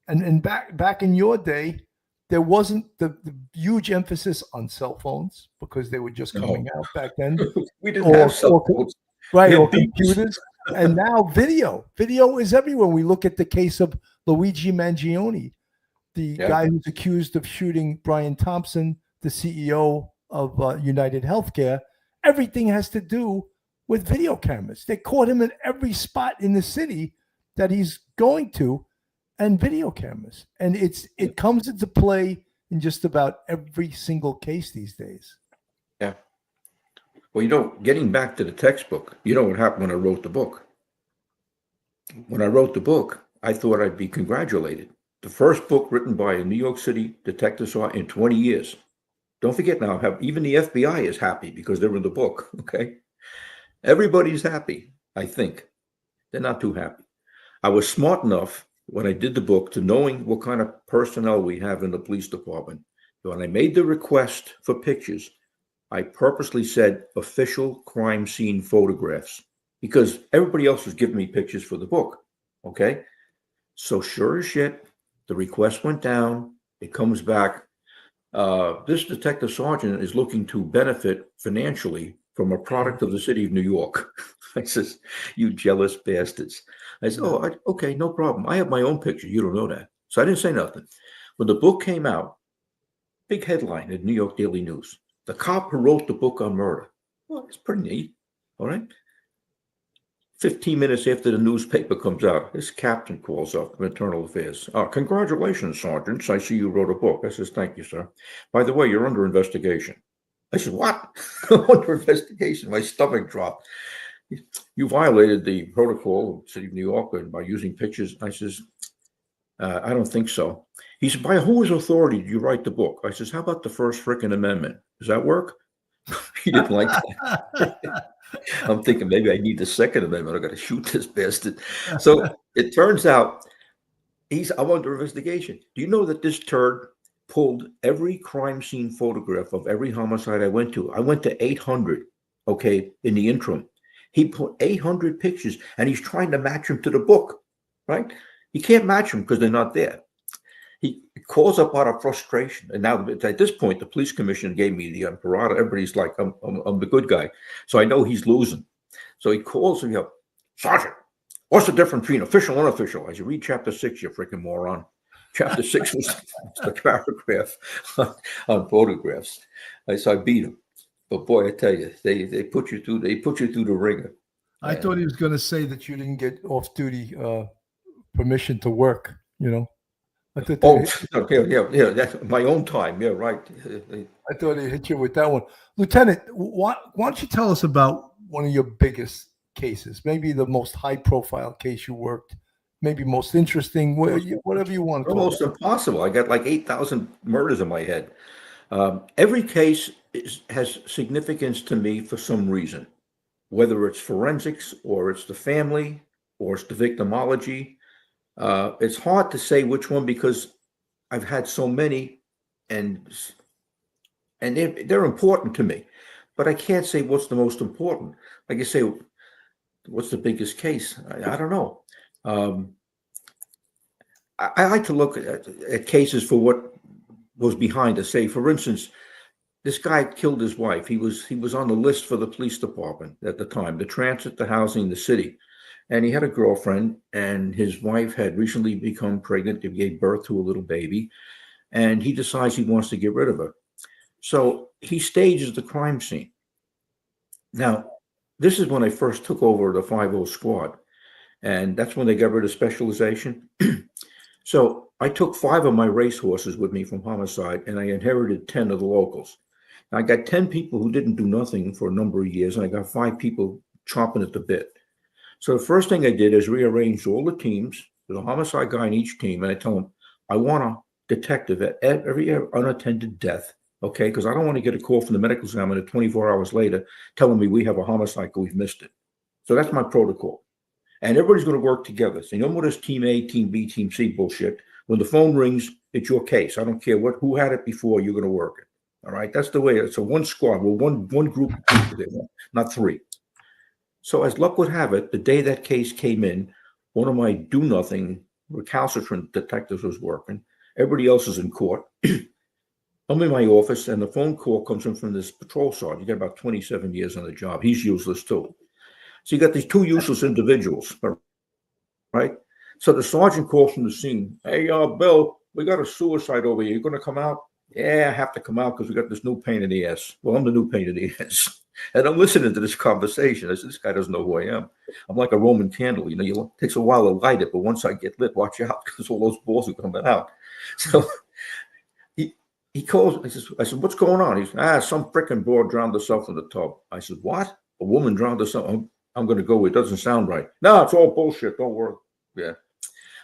and back in your day, there wasn't the huge emphasis on cell phones because they were just coming out back then. We didn't have cell phones. Right, or computers. And now video is everywhere. We look at the case of Luigi Mangione, the guy who's accused of shooting Brian Thompson, the CEO United Healthcare, everything has to do with video cameras. They caught him in every spot in the city that he's going to, and video cameras. And it comes into play in just about every single case these days. Yeah. Well, getting back to the textbook, you know what happened when I wrote the book? When I wrote the book, I thought I'd be congratulated. The first book written by a New York City detective sergeant in 20 years. Don't forget now, even the FBI is happy because they're in the book, okay? Everybody's happy, I think. They're not too happy. I was smart enough when I did the book to knowing what kind of personnel we have in the police department. When I made the request for pictures, I purposely said official crime scene photographs because everybody else was giving me pictures for the book, okay? So sure as shit, the request went down. It comes back. This detective sergeant is looking to benefit financially from a product of the city of New York. I says, you jealous bastards. I said, okay, no problem. I have my own picture. You don't know that. So I didn't say nothing. When the book came out, big headline in New York Daily News. The cop who wrote the book on murder. Well, it's pretty neat. All right. 15 minutes after the newspaper comes out, this captain calls up from Internal Affairs. Congratulations, Sergeant. I see you wrote a book. I says, thank you, sir. By the way, you're under investigation. I said, what? Under investigation. My stomach dropped. You violated the protocol of the city of New York by using pictures. I says, I don't think so. He said, by whose authority did you write the book? I says, how about the first frickin' amendment? Does that work? He didn't like that. I'm thinking maybe I need the second amendment. I got to shoot this bastard. So it turns out I'm under investigation. Do you know that this turd pulled every crime scene photograph of every homicide I went to? I went to 800, okay, in the interim. He put 800 pictures and he's trying to match them to the book, right? He can't match them because they're not there. He calls up out of frustration. And now at this point, the police commissioner gave me the parada. Everybody's like, I'm the good guy. So I know he's losing. So he calls me up, Sergeant, what's the difference between official and unofficial? I said, read chapter 6, you freaking moron. Chapter 6 was the paragraph on photographs. So I beat him. But boy, I tell you, they put you through the ringer. I thought he was going to say that you didn't get off-duty permission to work, you know. Yeah, that's my own time. Yeah, right. I thought he hit you with that one. Lieutenant, why don't you tell us about one of your biggest cases, maybe the most high-profile case you worked, maybe most interesting, whatever you want to call it. Almost impossible. I got like 8,000 murders in my head. Every case has significance to me for some reason, whether it's forensics or it's the family or it's the victimology. It's hard to say which one because I've had so many and they're important to me, but I can't say what's the most important. Like you say, what's the biggest case? I don't know. I like to look at cases for what was behind it. Say, for instance, this guy killed his wife. He was on the list for the police department at the time, the transit, the housing, the city. And he had a girlfriend, and his wife had recently become pregnant. They gave birth to a little baby, and he decides he wants to get rid of her. So he stages the crime scene. Now, this is when I first took over the 5-0 squad, and that's when they got rid of specialization. So I took 5 of my racehorses with me from Homicide, and I inherited 10 of the locals. I got 10 people who didn't do nothing for a number of years, and I got 5 people chomping at the bit. So the first thing I did is rearrange all the teams. There's a homicide guy in each team, and I tell him, I want a detective at every unattended death, okay? Because I don't want to get a call from the medical examiner 24 hours later telling me we have a homicide because we've missed it. So that's my protocol. And everybody's going to work together. So no more this team A, team B, team C bullshit. When the phone rings, it's your case. I don't care who had it before, you're going to work it. All right? That's the way. So one squad, well, one group of people there, not 3. So as luck would have it, the day that case came in, one of my do-nothing recalcitrant detectives was working. Everybody else is in court. I'm in my office, and the phone call comes in from this patrol sergeant. He got about 27 years on the job. He's useless too. So you got these 2 useless individuals, right? So the sergeant calls from the scene. Hey, Bill, we got a suicide over here. You going to come out? Yeah, I have to come out because we got this new pain in the ass. Well, I'm the new pain in the ass. And I'm listening to this conversation. I said, this guy doesn't know who I am. I'm like a Roman candle. It takes a while to light it, but once I get lit, watch out because all those balls are coming out. So he calls. I said, what's going on? He said, some freaking broad drowned herself in the tub. I said, what? A woman drowned herself? I'm going to go. It doesn't sound right. No, it's all bullshit. Don't worry. Yeah.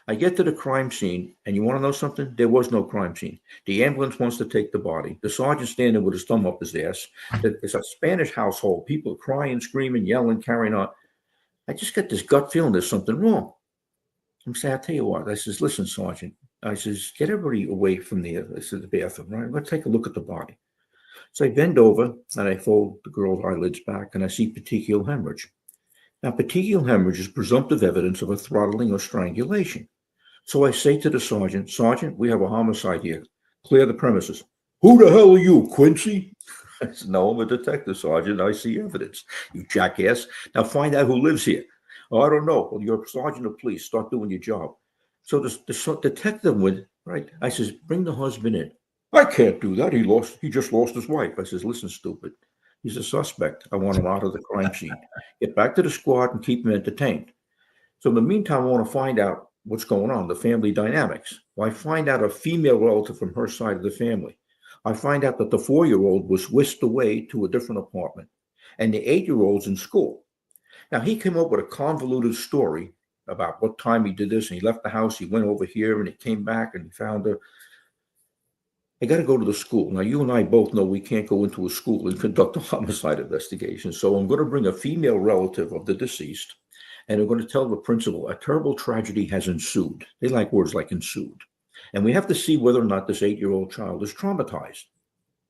I get to the crime scene, and you want to know something? There was no crime scene. The ambulance wants to take the body. The sergeant standing with his thumb up his ass. It's a Spanish household. People crying, screaming, yelling, carrying on. I just get this gut feeling there's something wrong. I'm saying, I'll tell you what. I says, listen, Sergeant. I says, get everybody away from the bathroom, right? Let's take a look at the body. So I bend over, and I fold the girl's eyelids back, and I see petechial hemorrhage. Now, petechial hemorrhage is presumptive evidence of a throttling or strangulation. So I say to the sergeant, Sergeant, we have a homicide here. Clear the premises. Who the hell are you, Quincy? I said, no, I'm a detective, Sergeant. I see evidence. You jackass. Now find out who lives here. Oh, I don't know. Well, you're a sergeant of police. Start doing your job. So the detective went, right? I says, bring the husband in. I can't do that. He just lost his wife. I says, listen, stupid. He's a suspect. I want him out of the crime scene. Get back to the squad and keep him entertained. So in the meantime, I want to find out what's going on, the family dynamics. Well, I find out a female relative from her side of the family. I find out that the 4-year-old was whisked away to a different apartment, and the 8-year-old's in school. Now, he came up with a convoluted story about what time he did this, and he left the house, he went over here, and he came back, and he found her. I got to go to the school. Now, you and I both know we can't go into a school and conduct a homicide investigation, so I'm going to bring a female relative of the deceased, and we're going to tell the principal a terrible tragedy has ensued. They like words like ensued. And we have to see whether or not this 8-year-old child is traumatized.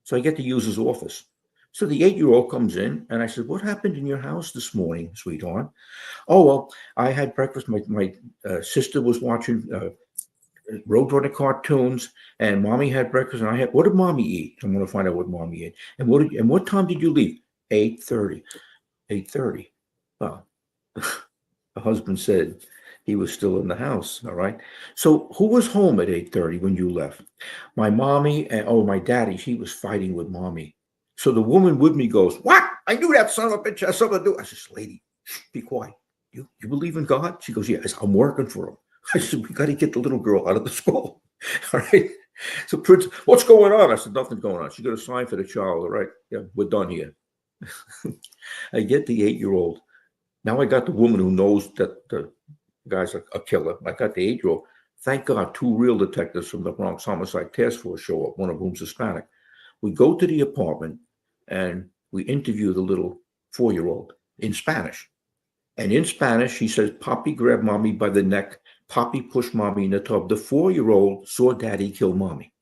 So I get to use his office. So the 8-year-old comes in, and I said, what happened in your house this morning, sweetheart? Oh, well, I had breakfast. My sister was watching Roadrunner cartoons, and mommy had breakfast, and what did mommy eat? I'm going to find out what mommy ate. And what time did you leave? 8:30. 8:30. Well, the husband said he was still in the house. All right. So who was home at 8:30 when you left? My mommy and my daddy. He was fighting with mommy. So the woman with me goes, what? I knew that son of a bitch had something to do. I said, lady, be quiet. You believe in God? She goes, yes, I'm working for him. I said, we got to get the little girl out of the school. All right. So Prince, what's going on? I said, nothing's going on. She got a sign for the child. All right. Yeah, we're done here. I get the 8-year-old. Now I got the woman who knows that the guy's a killer. I got the 8-year-old. Thank God 2 real detectives from the Bronx Homicide Task Force show up, one of whom's Hispanic. We go to the apartment and we interview the little 4-year-old in Spanish. And in Spanish, he says, Papi grabbed mommy by the neck. Papi pushed mommy in the tub. The 4-year-old saw daddy kill mommy.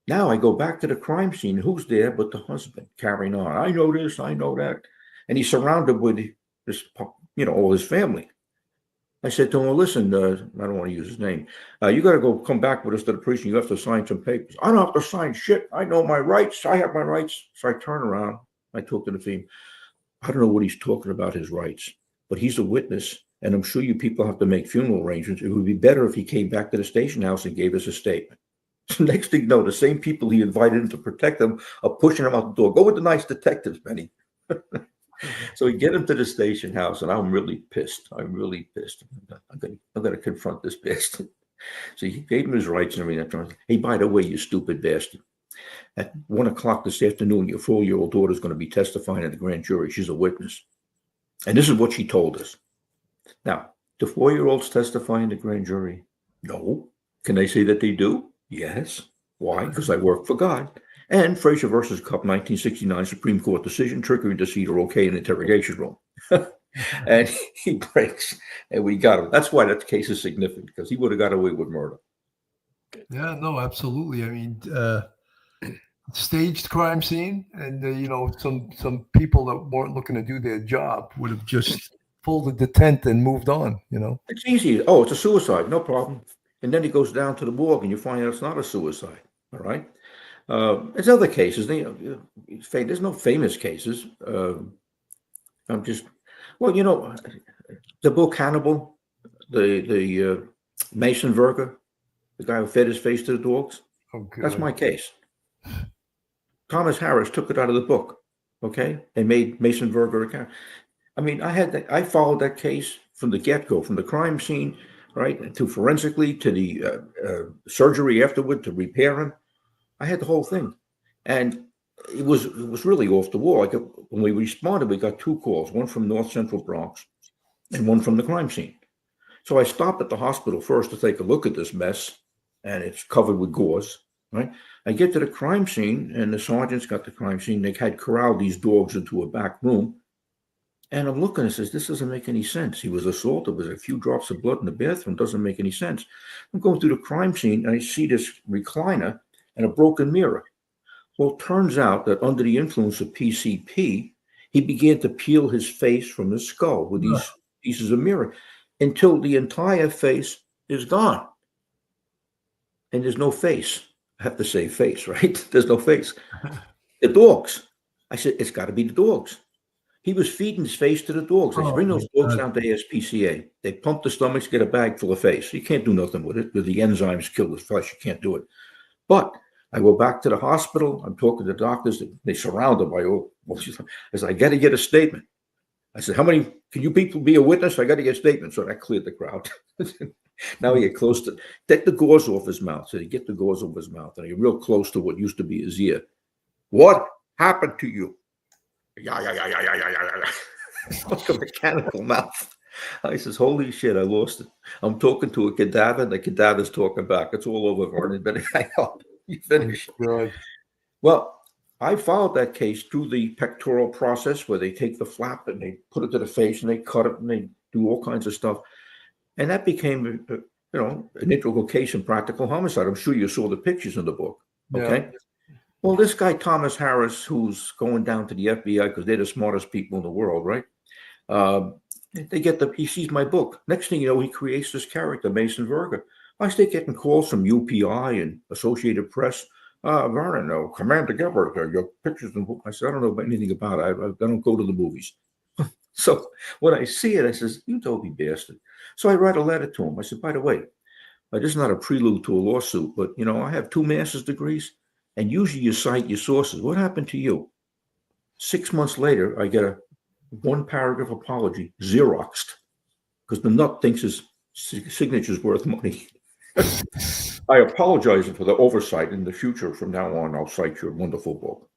Now I go back to the crime scene. Who's there but the husband carrying on? I know this, I know that. And he's surrounded with this, all his family. I said to him, well, listen, I don't want to use his name. You got to come back with us to the precinct. You have to sign some papers. I don't have to sign shit. I know my rights. I have my rights. So I turn around. I talk to the female. I don't know what he's talking about, his rights, but he's a witness. And I'm sure you people have to make funeral arrangements. It would be better if he came back to the station house and gave us a statement. So next thing you know, the same people he invited him to protect him are pushing him out the door. Go with the nice detectives, Benny. So we get him to the station house, and I'm really pissed. I'm really pissed. I'm going to confront this bastard. So he gave him his rights and everything. Hey, by the way, you stupid bastard. At 1 o'clock this afternoon, your 4-year-old daughter is going to be testifying in the grand jury. She's a witness. And this is what she told us. Now, do 4-year-olds testify in the grand jury? No. Can they say that they do? Yes. Why? Because I work for God. And Frazier versus Cup, 1969 Supreme Court decision, trickery and deceit are okay in the interrogation room. And he breaks, and we got him. That's why that case is significant, because he would have got away with murder. Yeah, no, absolutely. I mean, staged crime scene, and some people that weren't looking to do their job would have just folded the tent and moved on. It's easy. Oh, it's a suicide, no problem. And then he goes down to the morgue, and you find out it's not a suicide. All right. There's other cases. There's no famous cases. I'm just, the book Hannibal, the Mason Verger, the guy who fed his face to the dogs. Okay. That's my case. Thomas Harris took it out of the book, okay, and made Mason Verger a character. I mean, I followed that case from the get-go, from the crime scene, right, to forensically, to the surgery afterward, to repair him. I had the whole thing, and it was really off the wall. When we responded, we got 2 calls, one from North Central Bronx and one from the crime scene. So I stopped at the hospital first to take a look at this mess, and it's covered with gauze, right? I get to the crime scene, and the sergeant's got the crime scene. They had corralled these dogs into a back room, and I'm looking and says, this doesn't make any sense. He was assaulted. There's a few drops of blood in the bathroom. Doesn't make any sense. I'm going through the crime scene, and I see this recliner and a broken mirror. Well, it turns out that under the influence of PCP, he began to peel his face from the skull with these pieces of mirror until the entire face is gone. And there's no face. I have to say face, right? There's no face. The dogs. I said, it's got to be the dogs. He was feeding his face to the dogs. They bring those dogs down to ASPCA. They pump the stomachs, get a bag full of face. You can't do nothing with it. The enzymes kill the flesh. You can't do it. But I go back to the hospital. I'm talking to the doctors. They surrounded by all. I said, I got to get a statement. I said, how many, can you people be a witness? I got to get a statement. So that cleared the crowd. Now he get close to, take the gauze off his mouth. So he get the gauze off his mouth. And he real close to what used to be his ear. What happened to you? Yeah. Like a mechanical mouth. I says, holy shit, I lost it. I'm talking to a cadaver, and the cadaver's talking back. It's all over, Vernon. But hang on, you finish. Right. Well, I followed that case through the pectoral process where they take the flap and they put it to the face and they cut it and they do all kinds of stuff. And that became, an integral case in practical homicide. I'm sure you saw the pictures in the book. Okay. Yeah. Well, this guy, Thomas Harris, who's going down to the FBI because they're the smartest people in the world, right? He sees my book. Next thing you know, he creates this character, Mason Verger. I start getting calls from UPI and Associated Press. Vernon, Commander Geberth, your pictures in the book. I said, I don't know anything about it. I don't go to the movies. So when I see it, I says, you dopey bastard. So I write a letter to him. I said, by the way, this is not a prelude to a lawsuit, but, I have 2 master's degrees. And usually you cite your sources. What happened to you? 6 months later, I get a 1-paragraph apology, Xeroxed, because the nut thinks his signature's worth money. I apologize for the oversight. In the future, from now on, I'll cite your wonderful book.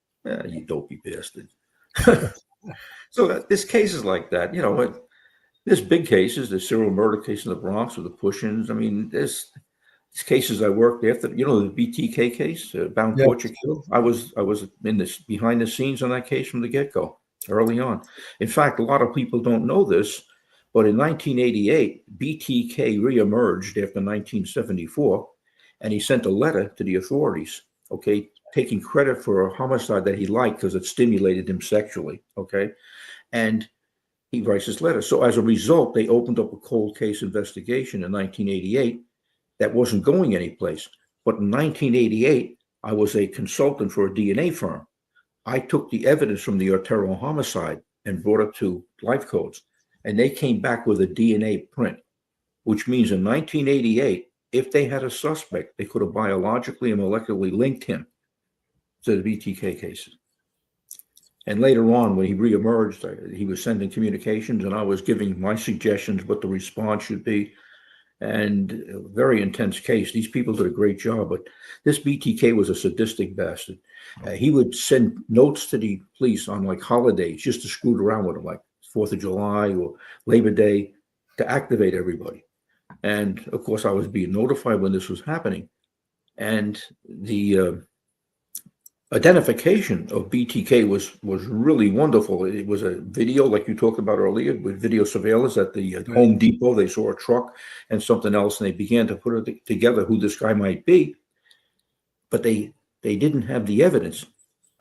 You dopey bastard. So this case is like that. There's big cases. There's serial murder case in the Bronx with the push-ins. I mean, there's cases I worked after, the BTK case, Bound Torture Kill. I was in this behind the scenes on that case from the get-go, early on. In fact, a lot of people don't know this, but in 1988, BTK reemerged after 1974, and he sent a letter to the authorities, okay, taking credit for a homicide that he liked because it stimulated him sexually, okay? And he writes this letter. So as a result, they opened up a cold case investigation in 1988 that wasn't going anyplace. But in 1988, I was a consultant for a DNA firm. I took the evidence from the Otero homicide and brought it to Life Codes, and they came back with a DNA print, which means in 1988, if they had a suspect, they could have biologically and molecularly linked him to the BTK cases. And later on, when he reemerged, he was sending communications, and I was giving my suggestions what the response should be. And a very intense case. These people did a great job, but this BTK was a sadistic bastard. He would send notes to the police on like holidays just to screw around with them, like 4th of July or Labor Day, to activate everybody. And of course, I was being notified when this was happening. And the identification of BTK was really wonderful. It was a video, like you talked about earlier, with video surveillance at the Home Depot. They saw a truck and something else, and they began to put it together who this guy might be. But they didn't have the evidence.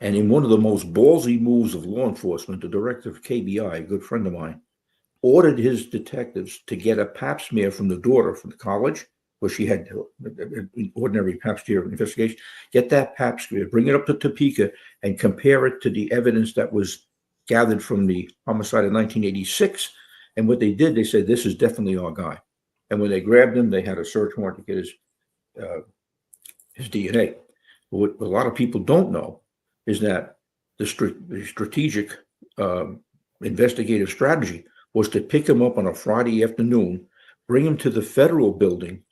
And in one of the most ballsy moves of law enforcement, the director of KBI, a good friend of mine, ordered his detectives to get a pap smear from the daughter from the college, where she had an ordinary pap smear investigation, get that pap smear, bring it up to Topeka, and compare it to the evidence that was gathered from the homicide of 1986. And what they did, they said, this is definitely our guy. And when they grabbed him, they had a search warrant to get his DNA. What a lot of people don't know is that the strategic investigative strategy was to pick him up on a Friday afternoon, bring him to the federal building,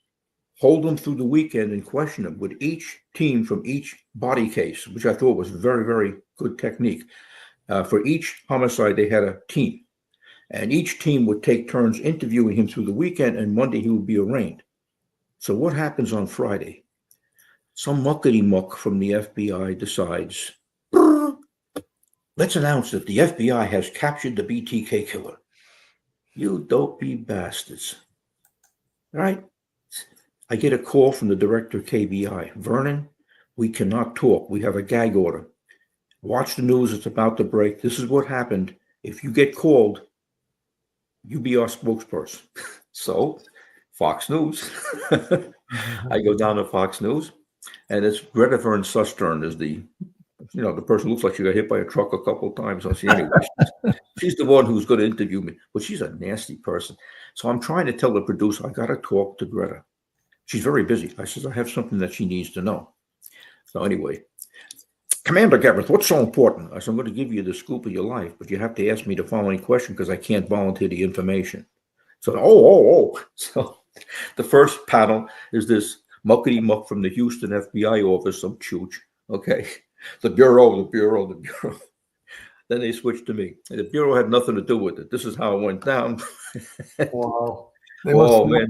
hold him through the weekend, and question him with each team from each body case, which I thought was very, very good technique. For each homicide, they had a team, and each team would take turns interviewing him through the weekend, and Monday he would be arraigned. So what happens on Friday? Some muckety-muck from the FBI decides, let's announce that the FBI has captured the BTK killer. You dopey bastards. All right? I get a call from the director of KBI. Vernon, we cannot talk. We have a gag order. Watch the news. It's about to break. This is what happened. If you get called, you be our spokesperson. So, Fox News. I go down to Fox News, and it's Greta Van Susteren is the person who looks like she got hit by a truck a couple of times. So she's the one who's going to interview me, but she's a nasty person. So I'm trying to tell the producer, I got to talk to Greta. She's very busy. I said, I have something that she needs to know. So anyway, Commander Geberth, what's so important? I said, I'm going to give you the scoop of your life, but you have to ask me the following question because I can't volunteer the information. So, So the first panel is this muckety-muck from the Houston FBI office, some chooch. Okay. The Bureau. Then they switched to me. And the Bureau had nothing to do with it. This is how it went down. Wow. Man.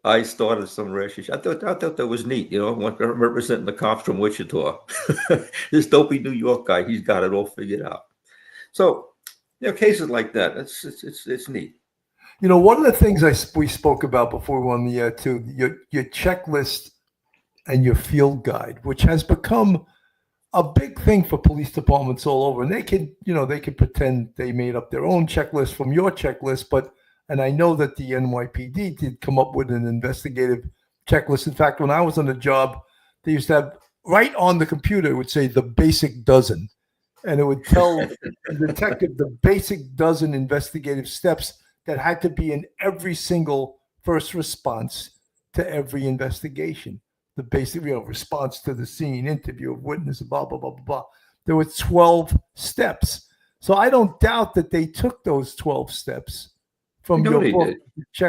I started some rashes. I thought that was neat, representing the cops from Wichita. This dopey New York guy, he's got it all figured out. So, cases like that, it's neat. One of the things we spoke about before we went on the air too, your checklist and your field guide, which has become a big thing for police departments all over, and they can pretend they made up their own checklist from your checklist, and I know that the NYPD did come up with an investigative checklist. In fact, when I was on the job, they used to have right on the computer, it would say the basic dozen, and it would tell the detective the basic dozen investigative steps that had to be in every single first response to every investigation. The basic, response to the scene, interview of witness, blah, blah, blah, blah, blah. There were 12 steps. So I don't doubt that they took those 12 steps from your book.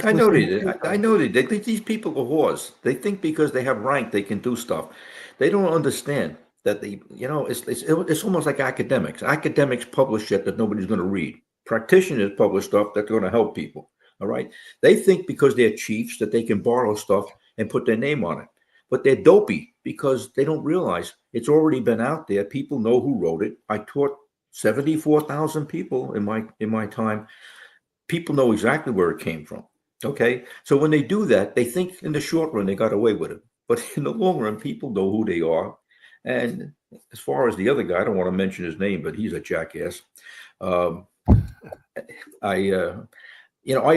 I know they did. I know they did. They think these people are whores. They think because they have rank, they can do stuff. They don't understand that it's almost like academics. Academics publish shit that nobody's going to read. Practitioners publish stuff that's going to help people. All right. They think because they're chiefs that they can borrow stuff and put their name on it. But they're dopey because they don't realize it's already been out there. People know who wrote it. I taught 74,000 people in my time. People know exactly where it came from. Okay. So when they do that, they think in the short run they got away with it. But in the long run, people know who they are. And as far as the other guy, I don't want to mention his name, but he's a jackass. I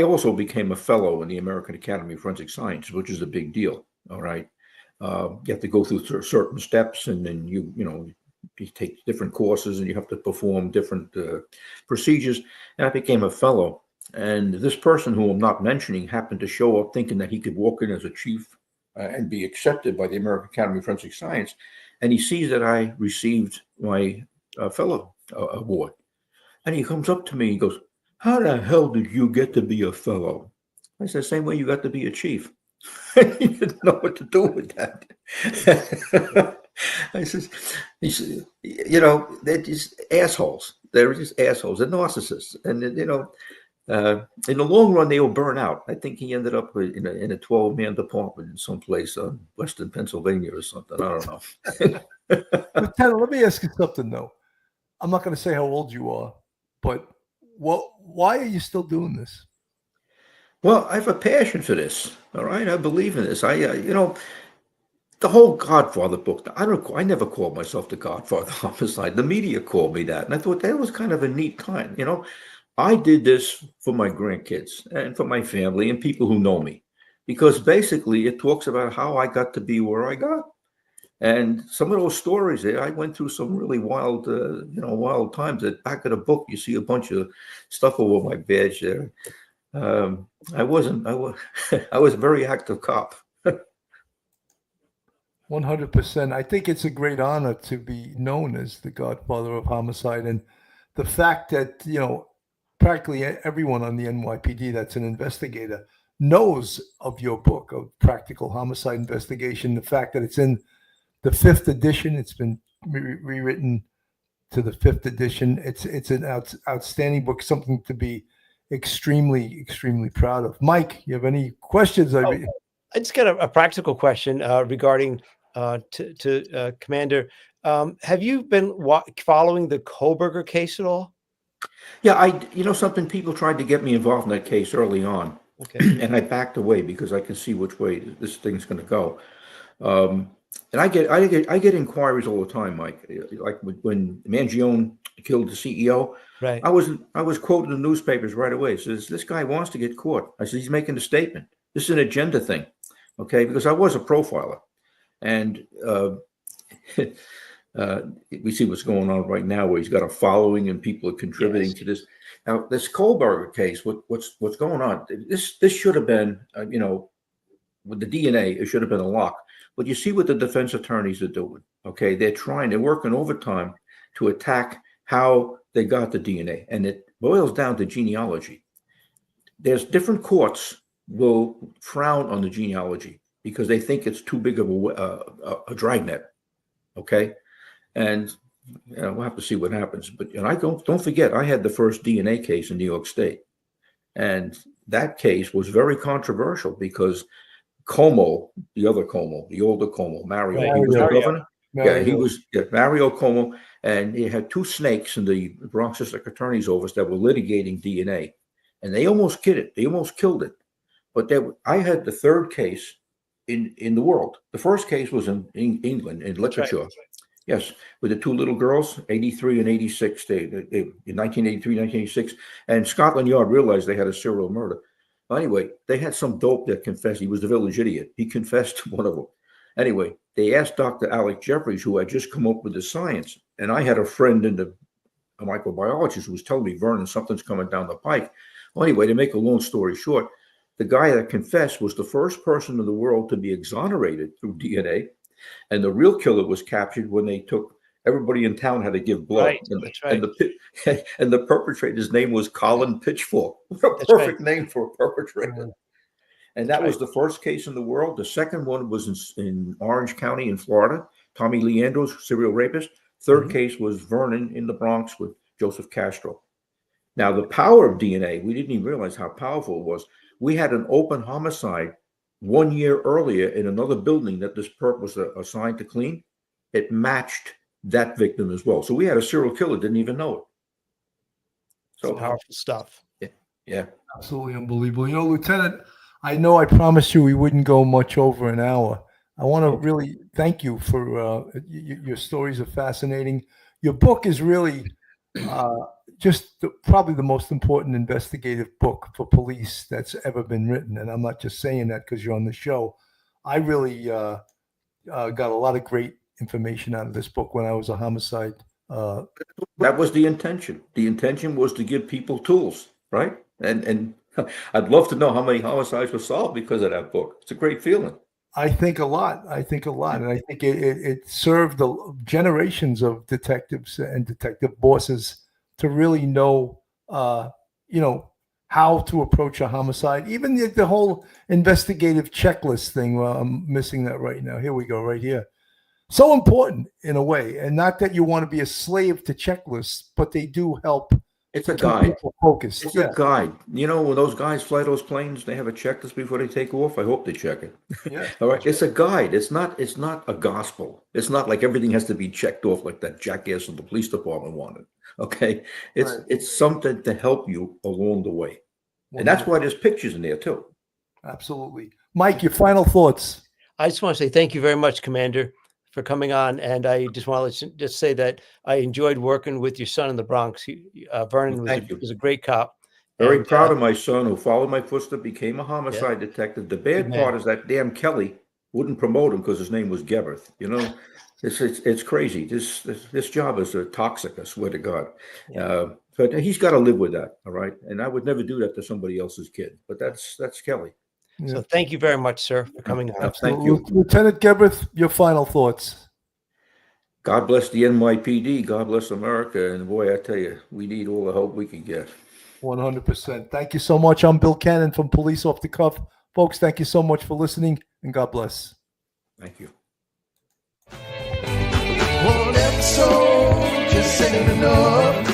also became a fellow in the American Academy of Forensic Science, which is a big deal. All right. You have to go through certain steps, and then you take different courses, and you have to perform different procedures. And I became a fellow. And this person who I'm not mentioning happened to show up thinking that he could walk in as a chief and be accepted by the American Academy of Forensic Science. And he sees that I received my fellow award. And he comes up to me and goes, "How the hell did you get to be a fellow?" I said, "Same way you got to be a chief." He didn't know what to do with that. He says, they're just assholes. They're just assholes. They're narcissists. And, in the long run, they will burn out. I think he ended up in a 12-man department in some place in Western Pennsylvania or something. I don't know. Lieutenant, let me ask you something, though. I'm not going to say how old you are, but why are you still doing this? Well, I have a passion for this. All right, I believe in this. The whole Godfather book. I never called myself the Godfather of Homicide. The media called me that, and I thought that was kind of a neat time. I did this for my grandkids and for my family and people who know me, because basically it talks about how I got to be where I got. And some of those stories there, I went through some really wild, wild times. At the back of the book, you see a bunch of stuff over my badge there. I was a very active cop. 100%. I think it's a great honor to be known as the godfather of homicide. And the fact that, practically everyone on the NYPD that's an investigator knows of your book of Practical Homicide Investigation. The fact that it's in the 5th edition, it's been rewritten to the 5th edition. It's an outstanding book, something to be extremely, extremely proud of. Mike, you have any questions? I just got a practical question regarding to Commander. Have you been following the Coberger case at all? Yeah, something, people tried to get me involved in that case early on. Okay. And I backed away because I can see which way this thing's going to go. And I get inquiries all the time, Mike. Like when Mangione killed the CEO, right? I was quoted in the newspapers right away. It says, this guy wants to get caught. I said, he's making a statement. This is an agenda thing, okay? Because I was a profiler, and we see what's going on right now, where he's got a following and people are contributing to this. Now, this Coberger case, what's going on? This should have been, with the DNA, it should have been a lock. But you see what the defense attorneys are doing. Okay, they're working overtime to attack how they got the DNA, and it boils down to genealogy. There's different courts will frown on the genealogy because they think it's too big of a dragnet. Okay, and we'll have to see what happens. But I don't forget, I had the first DNA case in New York State, and that case was very controversial because Como, the older Como, Mario, he was the governor. He was Mario Como, and he had 2 snakes in the Bronx District Attorney's office that were litigating DNA, and they almost killed it. They almost killed it. But I had the 3rd case in the world. The first case was in England, in literature. Right. Yes, with the 2 little girls, 83 and 86, they in 1983, 1986, and Scotland Yard realized they had a serial murder. Anyway, they had some dope that confessed. He was the village idiot. He confessed to one of them. Anyway, they asked Dr. Alec Jeffries, who had just come up with the science. And I had a friend a microbiologist who was telling me, Vernon, something's coming down the pike. Well, anyway, to make a long story short, the guy that confessed was the first person in the world to be exonerated through DNA. And the real killer was captured when they took, everybody in town had to give blood. Right, that's right. And the perpetrator's name was Colin Pitchfork. What a perfect name for a perpetrator. And that was the first case in the world. The second one was in Orange County in Florida. Tommy Lee Andrews, serial rapist. Third case was Vernon in the Bronx with Joseph Castro. Now, the power of DNA, we didn't even realize how powerful it was. We had an open homicide 1 year earlier in another building that this perp was assigned to clean. It matched that victim as well. So we had a serial killer, didn't even know it. So powerful stuff. Yeah. Absolutely unbelievable. Lieutenant, I know I promised you we wouldn't go much over an hour. I want to really thank you for your stories are fascinating. Your book is really probably the most important investigative book for police that's ever been written. And I'm not just saying that because you're on the show. I really got a lot of great information out of this book when I was a homicide. That was the intention. The intention was to give people tools, right? And I'd love to know how many homicides were solved because of that book. It's a great feeling. I think a lot. And I think it served the generations of detectives and detective bosses to really know, how to approach a homicide. Even the whole investigative checklist thing. Well, I'm missing that right now. Here we go, right here. So important in a way, and not that you want to be a slave to checklists, but they do help. It's a guide. Focused. It's a guide. When those guys fly those planes, they have a checklist before they take off. I hope they check it. Yeah. All right. It's a guide. It's not a gospel. It's not like everything has to be checked off like that jackass in the police department wanted. Okay. It's something to help you along the way. And that's why there's pictures in there too. Absolutely. Mike, your final thoughts. I just want to say thank you very much, Commander, for coming on. And I just want to just say that I enjoyed working with your son in the Bronx. Vernon was a great cop. Very proud of my son who followed my footsteps, became a homicide detective. The bad part is that damn Kelly wouldn't promote him because his name was Geberth. It's crazy. This job is toxic, I swear to God. But he's got to live with that, all right? And I would never do that to somebody else's kid. But that's Kelly. Yeah. So thank you very much, sir, for coming on. Thank you. Lieutenant Geberth, your final thoughts. God bless the NYPD. God bless America. And boy, I tell you, we need all the help we can get. 100%. Thank you so much. I'm Bill Cannon from Police Off the Cuff. Folks, thank you so much for listening, and God bless. Thank you. One episode just ain't enough.